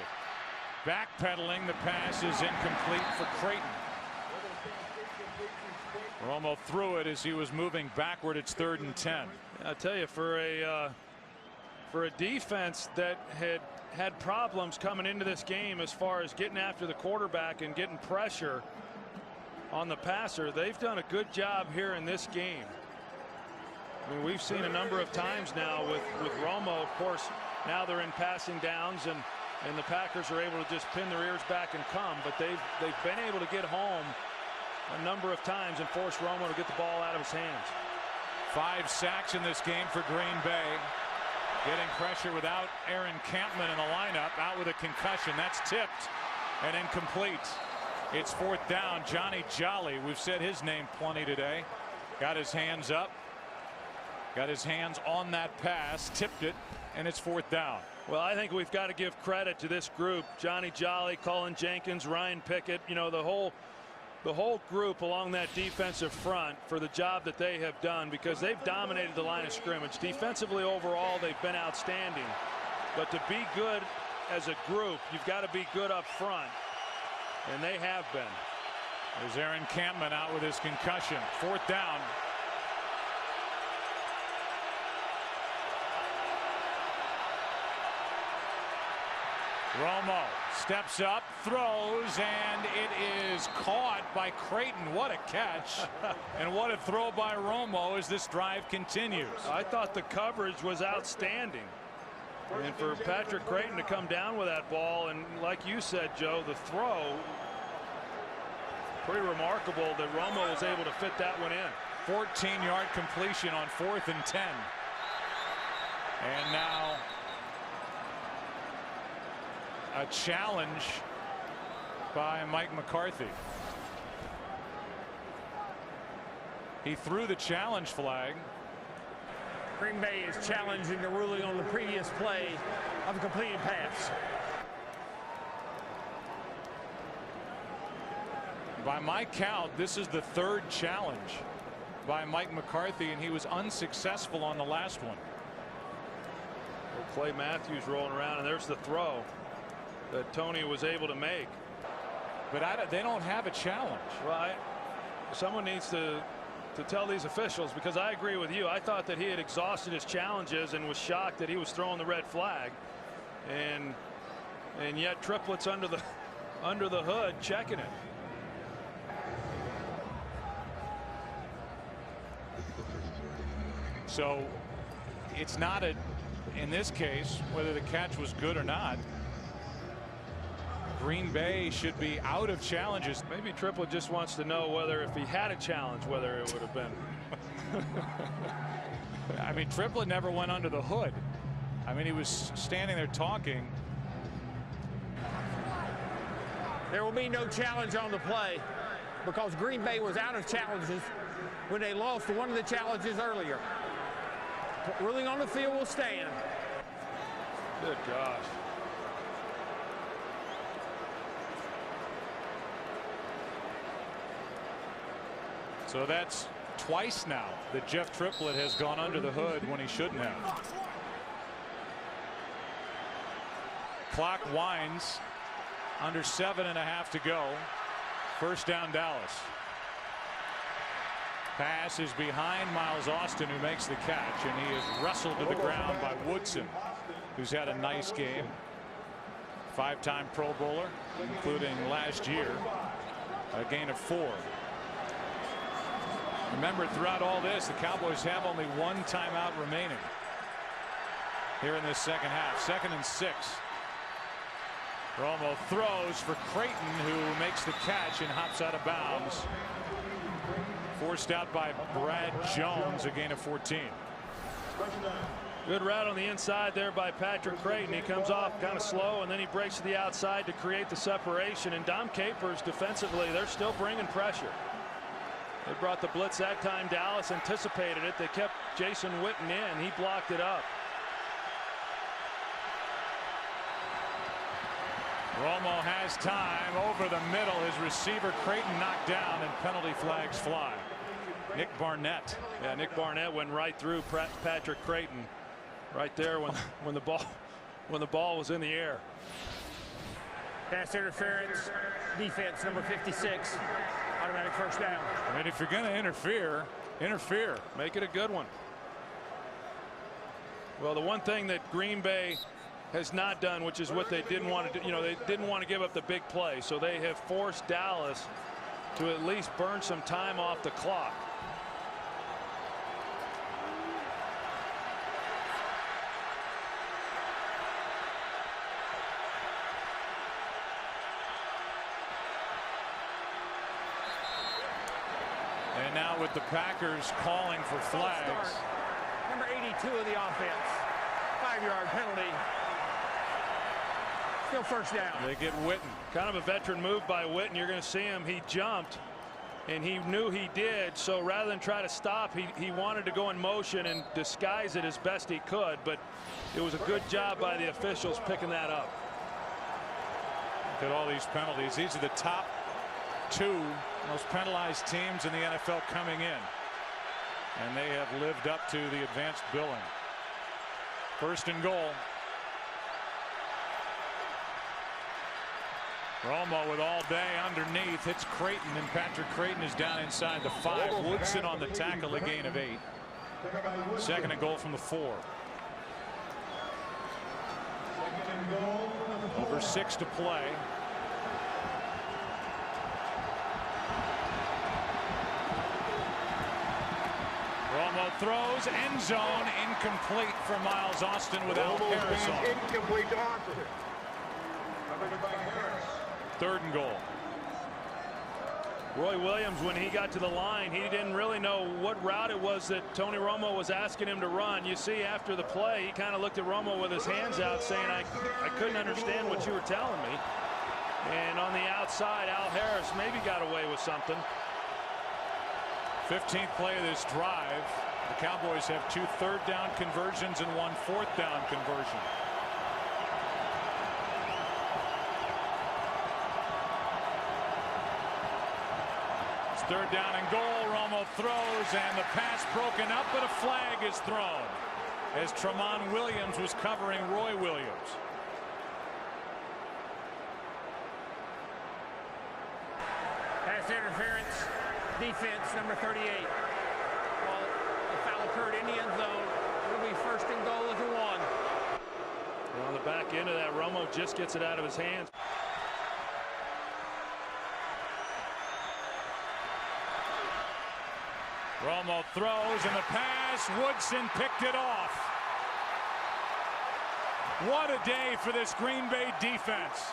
Backpedaling, the pass is incomplete for Creighton. Romo threw it as he was moving backward. It's 3rd and 10. I tell you, for a defense that had problems coming into this game as far as getting after the quarterback and getting pressure on the passer, they've done a good job here in this game. I mean, we've seen a number of times now with Romo. Of course, now they're in passing downs, and the Packers are able to just pin their ears back and come, but they've been able to get home a number of times and force Romo to get the ball out of his hands. 5 sacks in this game for Green Bay. Getting pressure without Aaron Campman in the lineup. Out with a concussion. That's tipped and incomplete. It's 4th down. Johnny Jolly, we've said his name plenty today. Got his hands up. Got his hands on that pass. Tipped it, and it's 4th down. Well, I think we've got to give credit to this group. Johnny Jolly, Cullen Jenkins, Ryan Pickett. You know, the whole group along that defensive front for the job that they have done, because they've dominated the line of scrimmage. Defensively overall, they've been outstanding. But to be good as a group, you've got to be good up front. And they have been. There's Aaron Campman out with his concussion. 4th down. Romo steps up, throws, and it is caught by Creighton. What a catch. And what a throw by Romo as this drive continues. I thought the coverage was outstanding. And for Patrick Creighton to come down with that ball, and like you said, Joe, the throw, pretty remarkable that Romo was able to fit that one in. 14-yard completion on 4th and 10. And now a challenge by Mike McCarthy. He threw the challenge flag. Green Bay is challenging the ruling on the previous play of a completed pass. By my count, this is the 3rd challenge by Mike McCarthy, and he was unsuccessful on the last one. Well, Clay Matthews rolling around, and there's the throw that Tony was able to make. But they don't have a challenge. Well, someone needs to tell these officials, because I agree with you. I thought that he had exhausted his challenges and was shocked that he was throwing the red flag, and yet Triplett's under the hood checking it. So it's not in this case, whether the catch was good or not, Green Bay should be out of challenges. Maybe Triplett just wants to know whether, if he had a challenge, whether it would have been. I mean, Triplett never went under the hood. I mean, he was standing there talking. There will be no challenge on the play because Green Bay was out of challenges when they lost one of the challenges earlier. Ruling on the field will stand. Good gosh. So that's twice now that Jeff Triplett has gone under the hood when he shouldn't have. Clock winds, under 7.5 to go. 1st down, Dallas. Pass is behind Miles Austin, who makes the catch, and he is wrestled to the ground by Woodson, who's had a nice game. 5-time Pro Bowler, including last year, a gain of 4. Remember, throughout all this, the Cowboys have only 1 timeout remaining here in this second half. 2nd and 6. Romo throws for Creighton, who makes the catch and hops out of bounds. Forced out by Brad Jones, a gain of 14. Good route on the inside there by Patrick Creighton. He comes off kind of slow, and then he breaks to the outside to create the separation. And Dom Capers defensively, they're still bringing pressure. They brought the blitz that time. Dallas anticipated it. They kept Jason Witten in. He blocked it up. Romo has time over the middle. His receiver Creighton knocked down, and penalty flags fly. Nick Barnett. Yeah, Nick Barnett went right through Patrick Creighton right there when the ball was in the air. Pass interference, defense number 56. Automatic 1st down. I mean, if you're going to interfere, interfere. Make it a good one. Well, the one thing that Green Bay has not done, which is what they didn't want to do, they didn't want to give up the big play, so they have forced Dallas to at least burn some time off the clock. And now with the Packers calling for flags. Number 82 of the offense. 5-yard penalty. Still 1st down. They get Witten. Kind of a veteran move by Witten. You're going to see him. He jumped, and he knew he did. So rather than try to stop, he wanted to go in motion and disguise it as best he could. But it was a good job by the officials picking that up. Look at all these penalties. These are the top 2 most penalized teams in the NFL coming in, and they have lived up to the advanced billing. 1st and goal. Romo with all day underneath, hits Creighton, and Patrick Creighton is down inside the 5. Woodson on the tackle, a gain of 8. 2nd and goal from the 4. Over 6 to play. Romo throws, end zone, incomplete for Miles Austin without Harris on. Incomplete to Austin. 3rd and goal. Roy Williams, when he got to the line, he didn't really know what route it was that Tony Romo was asking him to run. You see, after the play, he kind of looked at Romo with his hands out saying, I couldn't understand what you were telling me. And on the outside, Al Harris maybe got away with something. 15th play of this drive. The Cowboys have 2 third-down conversions and 1 fourth-down conversion. It's 3rd down and goal. Romo throws, and the pass broken up, but a flag is thrown as Tramon Williams was covering Roy Williams. Pass interference, defense, number 38. Well, the foul occurred in the end zone. It'll be 1st and goal at the 1. And on the back end of that, Romo just gets it out of his hands. Romo throws, and the pass. Woodson picked it off. What a day for this Green Bay defense.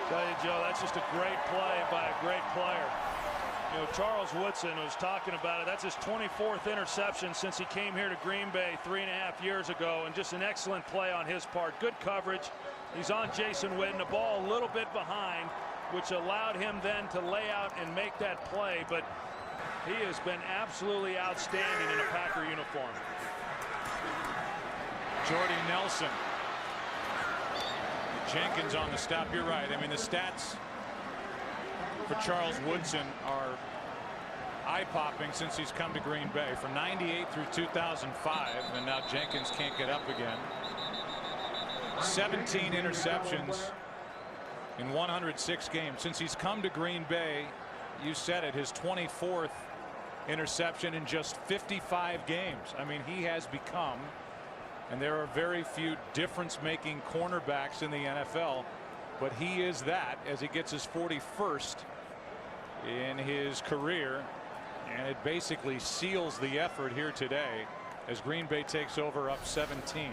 Tell you, Joe, that's just a great play by a great player. You know, Charles Woodson was talking about it. That's his 24th interception since he came here to Green Bay 3.5 years ago, and just an excellent play on his part. Good coverage. He's on Jason Witten, the ball a little bit behind, which allowed him then to lay out and make that play. But he has been absolutely outstanding in a Packer uniform. Jordy Nelson. Jenkins on the stop. You're right. I mean, the stats for Charles Woodson are eye-popping since he's come to Green Bay. From 98 through 2005, and now Jenkins can't get up again. 17 interceptions in 106 games since he's come to Green Bay. You said it, his 24th interception in just 55 games. I mean, he has become, and there are very few difference-making cornerbacks in the NFL, but he is that as he gets his 41st in his career, and it basically seals the effort here today as Green Bay takes over up 17.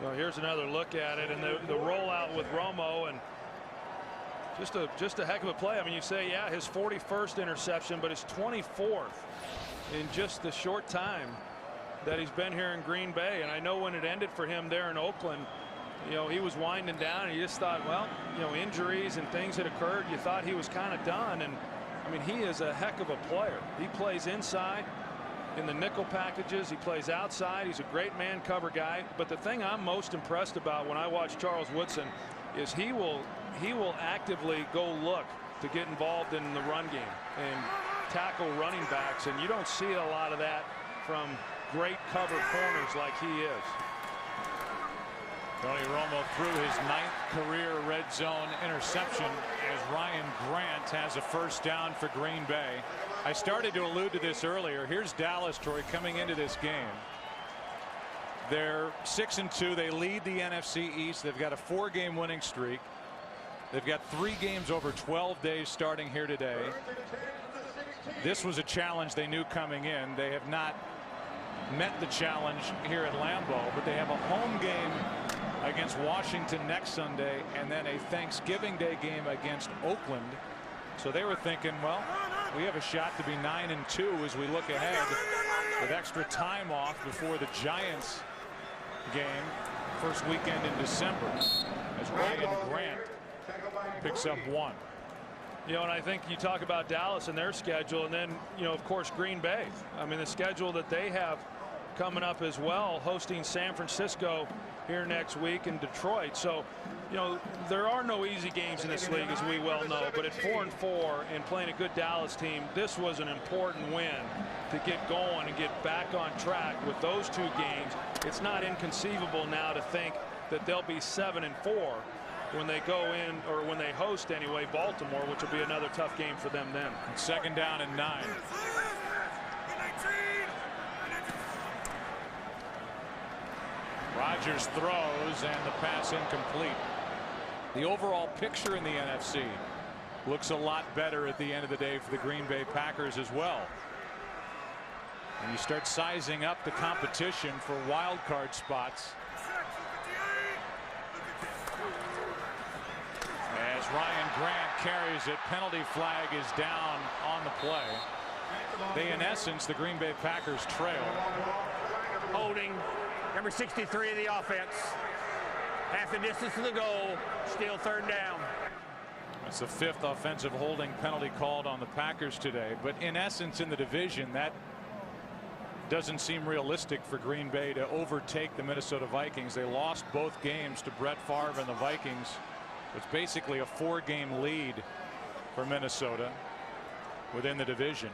Well, here's another look at it, and the rollout with Romo, and just a heck of a play. I mean, you say, yeah, his 41st interception, but his 24th in just the short time that he's been here in Green Bay. And I know when it ended for him there in Oakland, you know, he was winding down, and you just thought, well, you know, injuries and things had occurred. You thought he was kind of done. And I mean, he is a heck of a player. He plays inside in the nickel packages. He plays outside. He's a great man cover guy. But the thing I'm most impressed about when I watch Charles Woodson is he will actively go look to get involved in the run game and tackle running backs. And you don't see a lot of that from great cover corners like he is. Tony Romo threw his 9th career red zone interception as Ryan Grant has a 1st down for Green Bay. I started to allude to this earlier. Here's Dallas, Troy, coming into this game. They're 6-2. They lead the NFC East. They've got a 4-game winning streak. They've got 3 games over 12 days starting here today. This was a challenge they knew coming in. They have not met the challenge here at Lambeau, but they have a home game against Washington next Sunday and then a Thanksgiving Day game against Oakland. So they were thinking, well, we have a shot to be 9-2 as we look ahead with extra time off before the Giants game first weekend in December as Ryan Grant picks up 1. You know, and I think you talk about Dallas and their schedule, and then, you know, of course, Green Bay. I mean, the schedule that they have coming up as well, hosting San Francisco here next week in Detroit. So, you know, there are no easy games in this league, as we well know, but at 4-4 and playing a good Dallas team, this was an important win to get going and get back on track with those 2 games. It's not inconceivable now to think that they'll be 7-4 when they go in, or when they host anyway, Baltimore, which will be another tough game for them then. 2nd down and 9. Rodgers throws, and the pass incomplete. The overall picture in the NFC looks a lot better at the end of the day for the Green Bay Packers as well. And you start sizing up the competition for wild card spots. As Ryan Grant carries it, penalty flag is down on the play. They, in essence, the Green Bay Packers trail. Holding, number 63 of the offense. Half the distance to the goal, still third down. That's the 5th offensive holding penalty called on the Packers today. But in essence, in the division, that doesn't seem realistic for Green Bay to overtake the Minnesota Vikings. They lost both games to Brett Favre and the Vikings. It's basically a 4-game lead for Minnesota within the division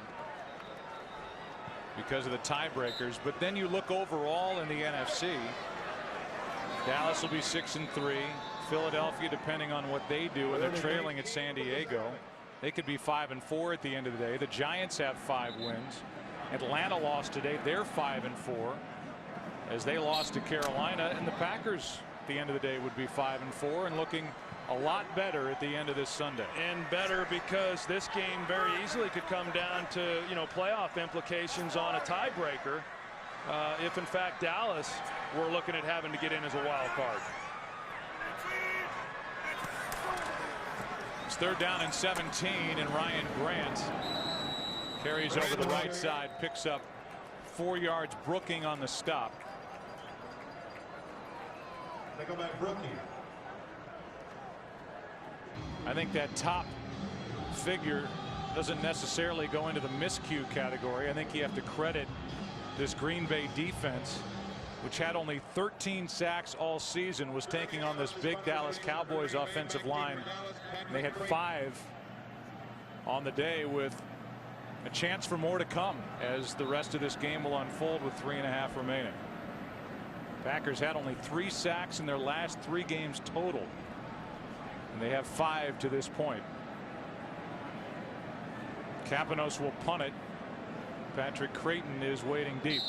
because of the tiebreakers. But then you look overall in the NFC. Dallas will be 6-3. Philadelphia, depending on what they do, and they're trailing at San Diego, they could be 5-4 at the end of the day. The Giants have 5 wins. Atlanta lost today. They're 5-4 as they lost to Carolina, and the Packers at the end of the day would be 5-4 and looking a lot better at the end of this Sunday. And better because this game very easily could come down to, you know, playoff implications on a tiebreaker if in fact Dallas were looking at having to get in as a wild card. It's 3rd down and 17, and Ryan Grant carries over the right side, picks up 4 yards. Brooking on the stop. They go back Brooking. I think that top figure doesn't necessarily go into the miscue category. I think you have to credit this Green Bay defense, which had only 13 sacks all season, was taking on this big Dallas Cowboys offensive line. And they had 5 on the day, with a chance for more to come as the rest of this game will unfold with 3.5 remaining. Packers had only 3 sacks in their last 3 games total, and they have 5 to this point. Kapanos will punt it. Patrick Creighton is waiting deep.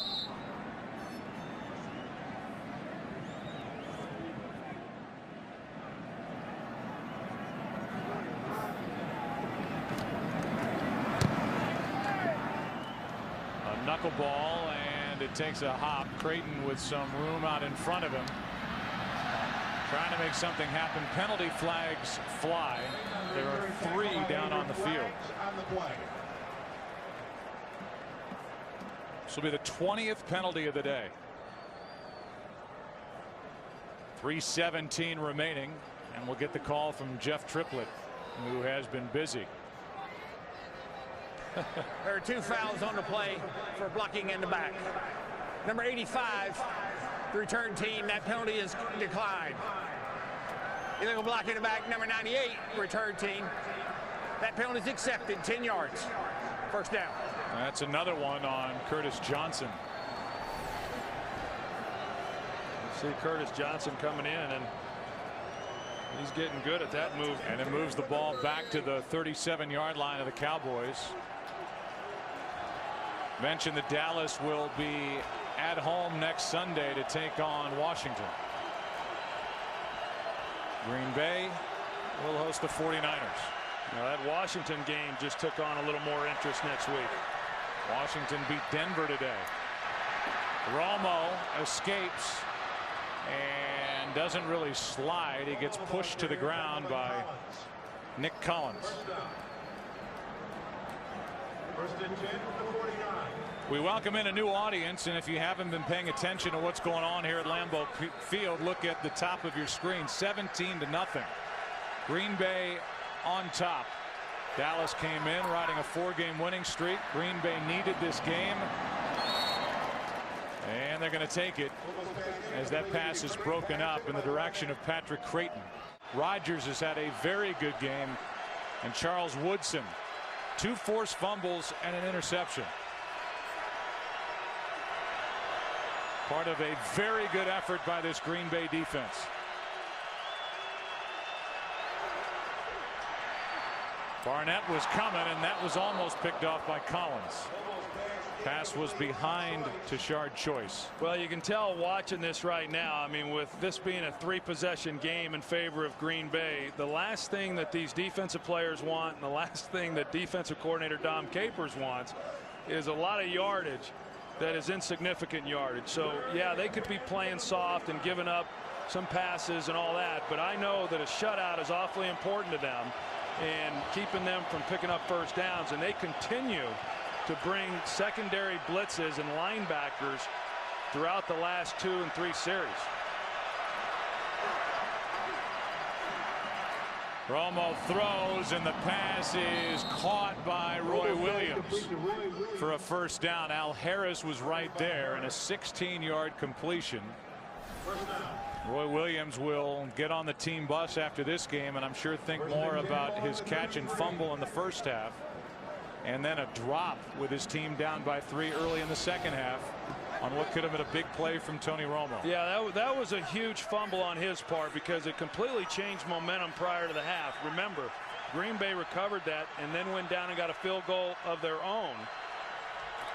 A knuckleball, and it takes a hop. Creighton with some room out in front of him, trying to make something happen. Penalty flags fly. There are 3 down on the field. This will be the 20th penalty of the day. 3:17 remaining, and we'll get the call from Jeff Triplett, who has been busy. There are 2 fouls on the play for blocking in the back. Number 85, the return team, that penalty is declined. Illegal block in the back, number 98, return team. That penalty is accepted, 10 yards. First down. That's another one on Curtis Johnson. You see Curtis Johnson coming in, and he's getting good at that move. And it moves the ball back to the 37-yard line of the Cowboys. Mentioned that Dallas will be at home next Sunday to take on Washington. Green Bay will host the 49ers. Now that Washington game just took on a little more interest next week. Washington beat Denver today. Romo escapes and doesn't really slide. He gets pushed to the ground by Nick Collins. First and 10 for the 49. We welcome in a new audience, and if you haven't been paying attention to what's going on here at Lambeau Field, look at the top of your screen. 17-0. Green Bay on top. Dallas came in riding a 4-game winning streak. Green Bay needed this game, and they're going to take it as that pass is broken up in the direction of Patrick Creighton. Rodgers has had a very good game, and Charles Woodson, 2 forced fumbles and an interception. Part of a very good effort by this Green Bay defense. Barnett was coming, and that was almost picked off by Collins. Pass was behind Tashard Choice. Well, you can tell watching this right now. I mean, with this being a 3-possession game in favor of Green Bay, the last thing that these defensive players want and the last thing that defensive coordinator Dom Capers wants is a lot of yardage that is insignificant yardage. So, yeah, they could be playing soft and giving up some passes and all that, but I know that a shutout is awfully important to them and keeping them from picking up first downs, and they continue to bring secondary blitzes and linebackers throughout the last 2 and 3 series. Romo throws, and the pass is caught by Roy Williams for a first down. Al Harris was right there, and a 16-yard completion. Roy Williams will get on the team bus after this game, and I'm sure think more about his catch and fumble in the first half, and then a drop with his team down by 3 early in the second half on what could have been a big play from Tony Romo. Yeah, that was a huge fumble on his part because it completely changed momentum prior to the half. Remember, Green Bay recovered that and then went down and got a field goal of their own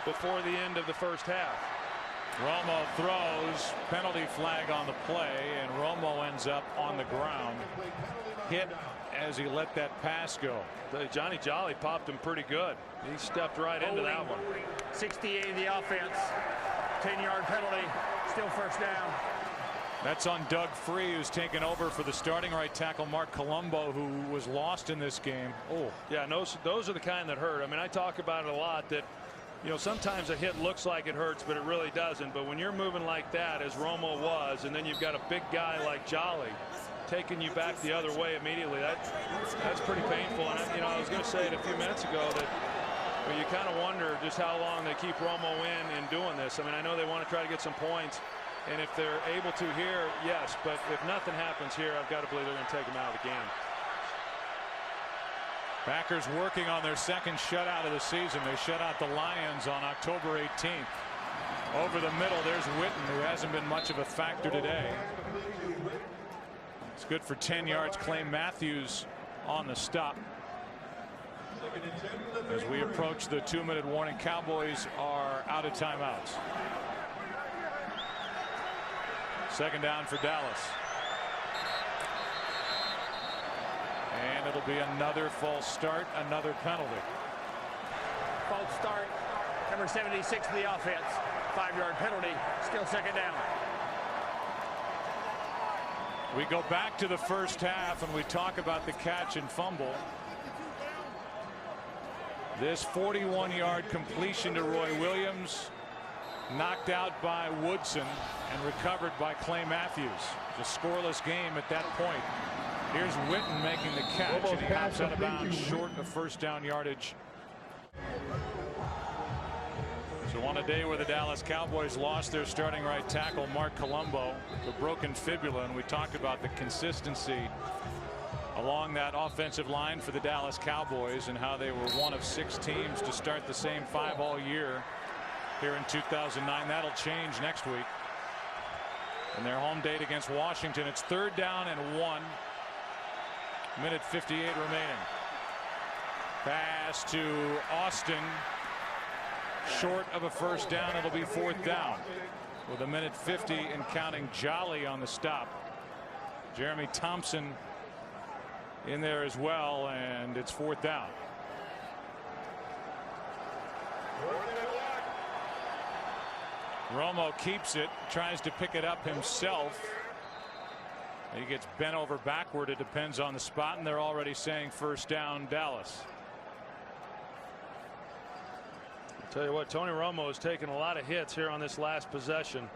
before the end of the first half. Romo throws, penalty flag on the play, and Romo ends up on the ground, hit as he let that pass go. Johnny Jolly popped him pretty good. He stepped right into that one. 68 of the offense. 10-yard penalty. Still first down. That's on Doug Free, who's taken over for the starting right tackle Mark Colombo, who was lost in this game. Oh, yeah, those are the kind that hurt. I mean, I talk about it a lot that, you know, sometimes a hit looks like it hurts, but it really doesn't. But when you're moving like that, as Romo was, and then you've got a big guy like Jolly taking you back the other way immediately, that's pretty painful. And you know, I was going to say it a few minutes ago that you kind of wonder just how long they keep Romo in doing this. I mean, I know they want to try to get some points, and if they're able to here, yes. But if nothing happens here, I've got to believe they're going to take him out of the game. Packers working on their second shutout of the season. They shut out the Lions on October 18th. Over the middle, there's Witten, who hasn't been much of a factor today. It's good for 10 yards. Clay Matthews on the stop. As we approach the 2-minute warning, Cowboys are out of timeouts. Second down for Dallas. And it'll be another false start, another penalty. False start. Number 76 of the offense. 5-yard penalty. Still second down. We go back to the first half and we talk about the catch and fumble. This 41-yard completion to Roy Williams, knocked out by Woodson and recovered by Clay Matthews. It's a scoreless game at that point. Here's Witten making the catch, and he hops out of bounds short of first down yardage. So on a day where the Dallas Cowboys lost their starting right tackle Mark Colombo to broken fibula, and we talked about the consistency along that offensive line for the Dallas Cowboys and how they were one of 6 teams to start the same 5 all year here in 2009. That'll change next week in their home date against Washington. It's 3rd down and 1. Minute 58 remaining. Pass to Austin, short of a first down. It'll be 4th down with a minute 50 and counting. Jolly on the stop. Jeremy Thompson in there as well, and it's 4th down. Romo keeps it, tries to pick it up himself. He gets bent over backward. It depends on the spot, and they're already saying first down Dallas. I'll tell you what, Tony Romo has taken a lot of hits here on this last possession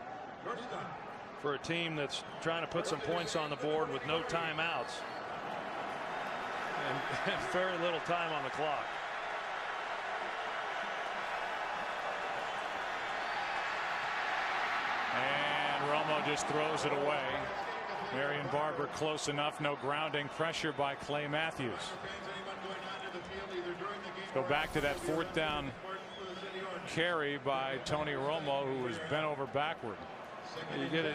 for a team that's trying to put some points on the board with no timeouts and very little time on the clock. And Romo just throws it away. Marion Barber close enough. No grounding. Pressure by Clay Matthews. Let's go back to that 4th down carry by Tony Romo, who was bent over backward. You get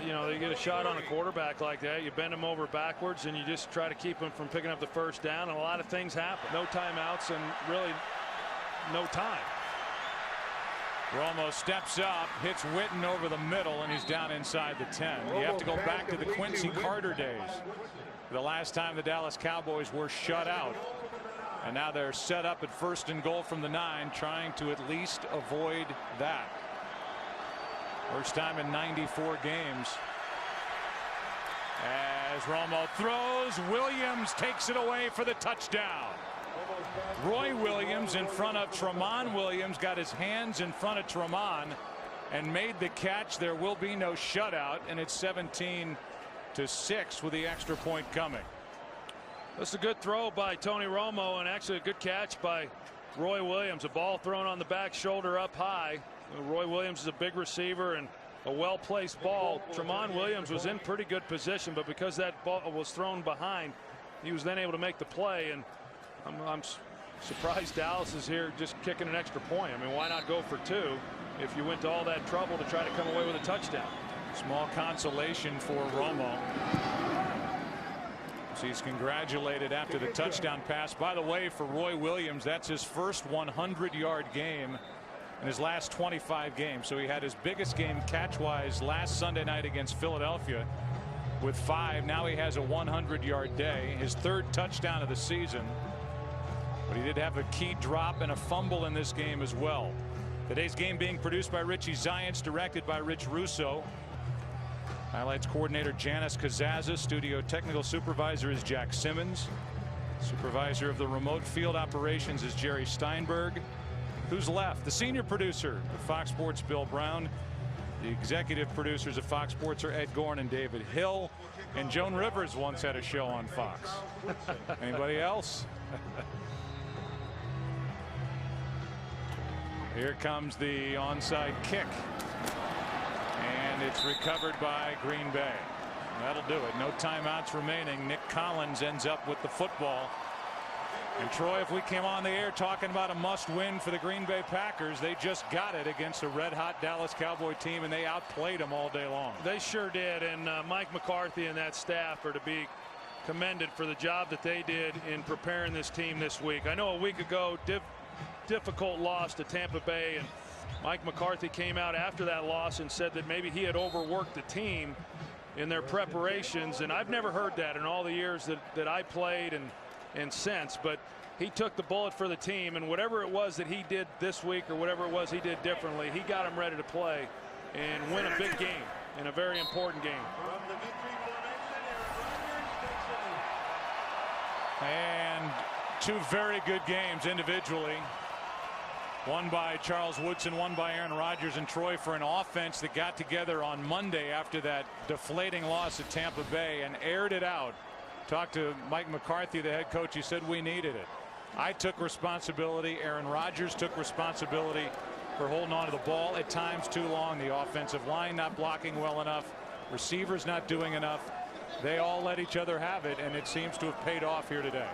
a shot on a quarterback like that. You bend him over backwards and you just try to keep him from picking up the first down, and a lot of things happen. No timeouts and really no time. Romo steps up, hits Witten over the middle, and he's down inside the 10. You have to go back to the Quincy Carter days. The last time the Dallas Cowboys were shut out. And now they're set up at 1st and goal from the 9, trying to at least avoid that. First time in 94 games. As Romo throws, Williams takes it away for the touchdown. Roy Williams in front of Tramon Williams, got his hands in front of Tramon and made the catch. There will be no shutout, and it's 17-6 with the extra point coming. That's a good throw by Tony Romo, and actually a good catch by Roy Williams. A ball thrown on the back shoulder up high. Roy Williams is a big receiver, and a well-placed ball. Tramon Williams was in pretty good position, but because that ball was thrown behind, he was then able to make the play. And I'm surprised Dallas is here just kicking an extra point. I mean, why not go for 2 if you went to all that trouble to try to come away with a touchdown? Small consolation for Romo. So he's congratulated after the touchdown pass. By the way, for Roy Williams, that's his first 100-yard game in his last 25 games. So he had his biggest game catch-wise last Sunday night against Philadelphia with 5. Now he has a 100-yard day, his 3rd touchdown of the season. But he did have a key drop and a fumble in this game as well. Today's game being produced by Richie Zients, directed by Rich Russo. Highlights coordinator Janice Kazaza. Studio technical supervisor is Jack Simmons. Supervisor of the remote field operations is Jerry Steinberg. Who's left? The senior producer of Fox Sports, Bill Brown. The executive producers of Fox Sports are Ed Gorn and David Hill. And Joan Rivers once had a show on Fox. Anybody else? Here comes the onside kick. And it's recovered by Green Bay. That'll do it. No timeouts remaining. Nick Collins ends up with the football. And Troy, if we came on the air talking about a must-win for the Green Bay Packers, they just got it against a red-hot Dallas Cowboy team, and they outplayed them all day long. They sure did, and Mike McCarthy and that staff are to be commended for the job that they did in preparing this team this week. I know a week ago, difficult loss to Tampa Bay, and Mike McCarthy came out after that loss and said that maybe he had overworked the team in their preparations, and I've never heard that in all the years that I played and since. But he took the bullet for the team, and whatever it was that he did this week or whatever it was he did differently, he got them ready to play and win a big game in a very important game. And 2 very good games individually. One by Charles Woodson, one by Aaron Rodgers and Troy, for an offense that got together on Monday after that deflating loss at Tampa Bay and aired it out. Talked to Mike McCarthy, the head coach. He said we needed it. I took responsibility. Aaron Rodgers took responsibility for holding on to the ball at times too long. The offensive line not blocking well enough. Receivers not doing enough. They all let each other have it, and it seems to have paid off here today.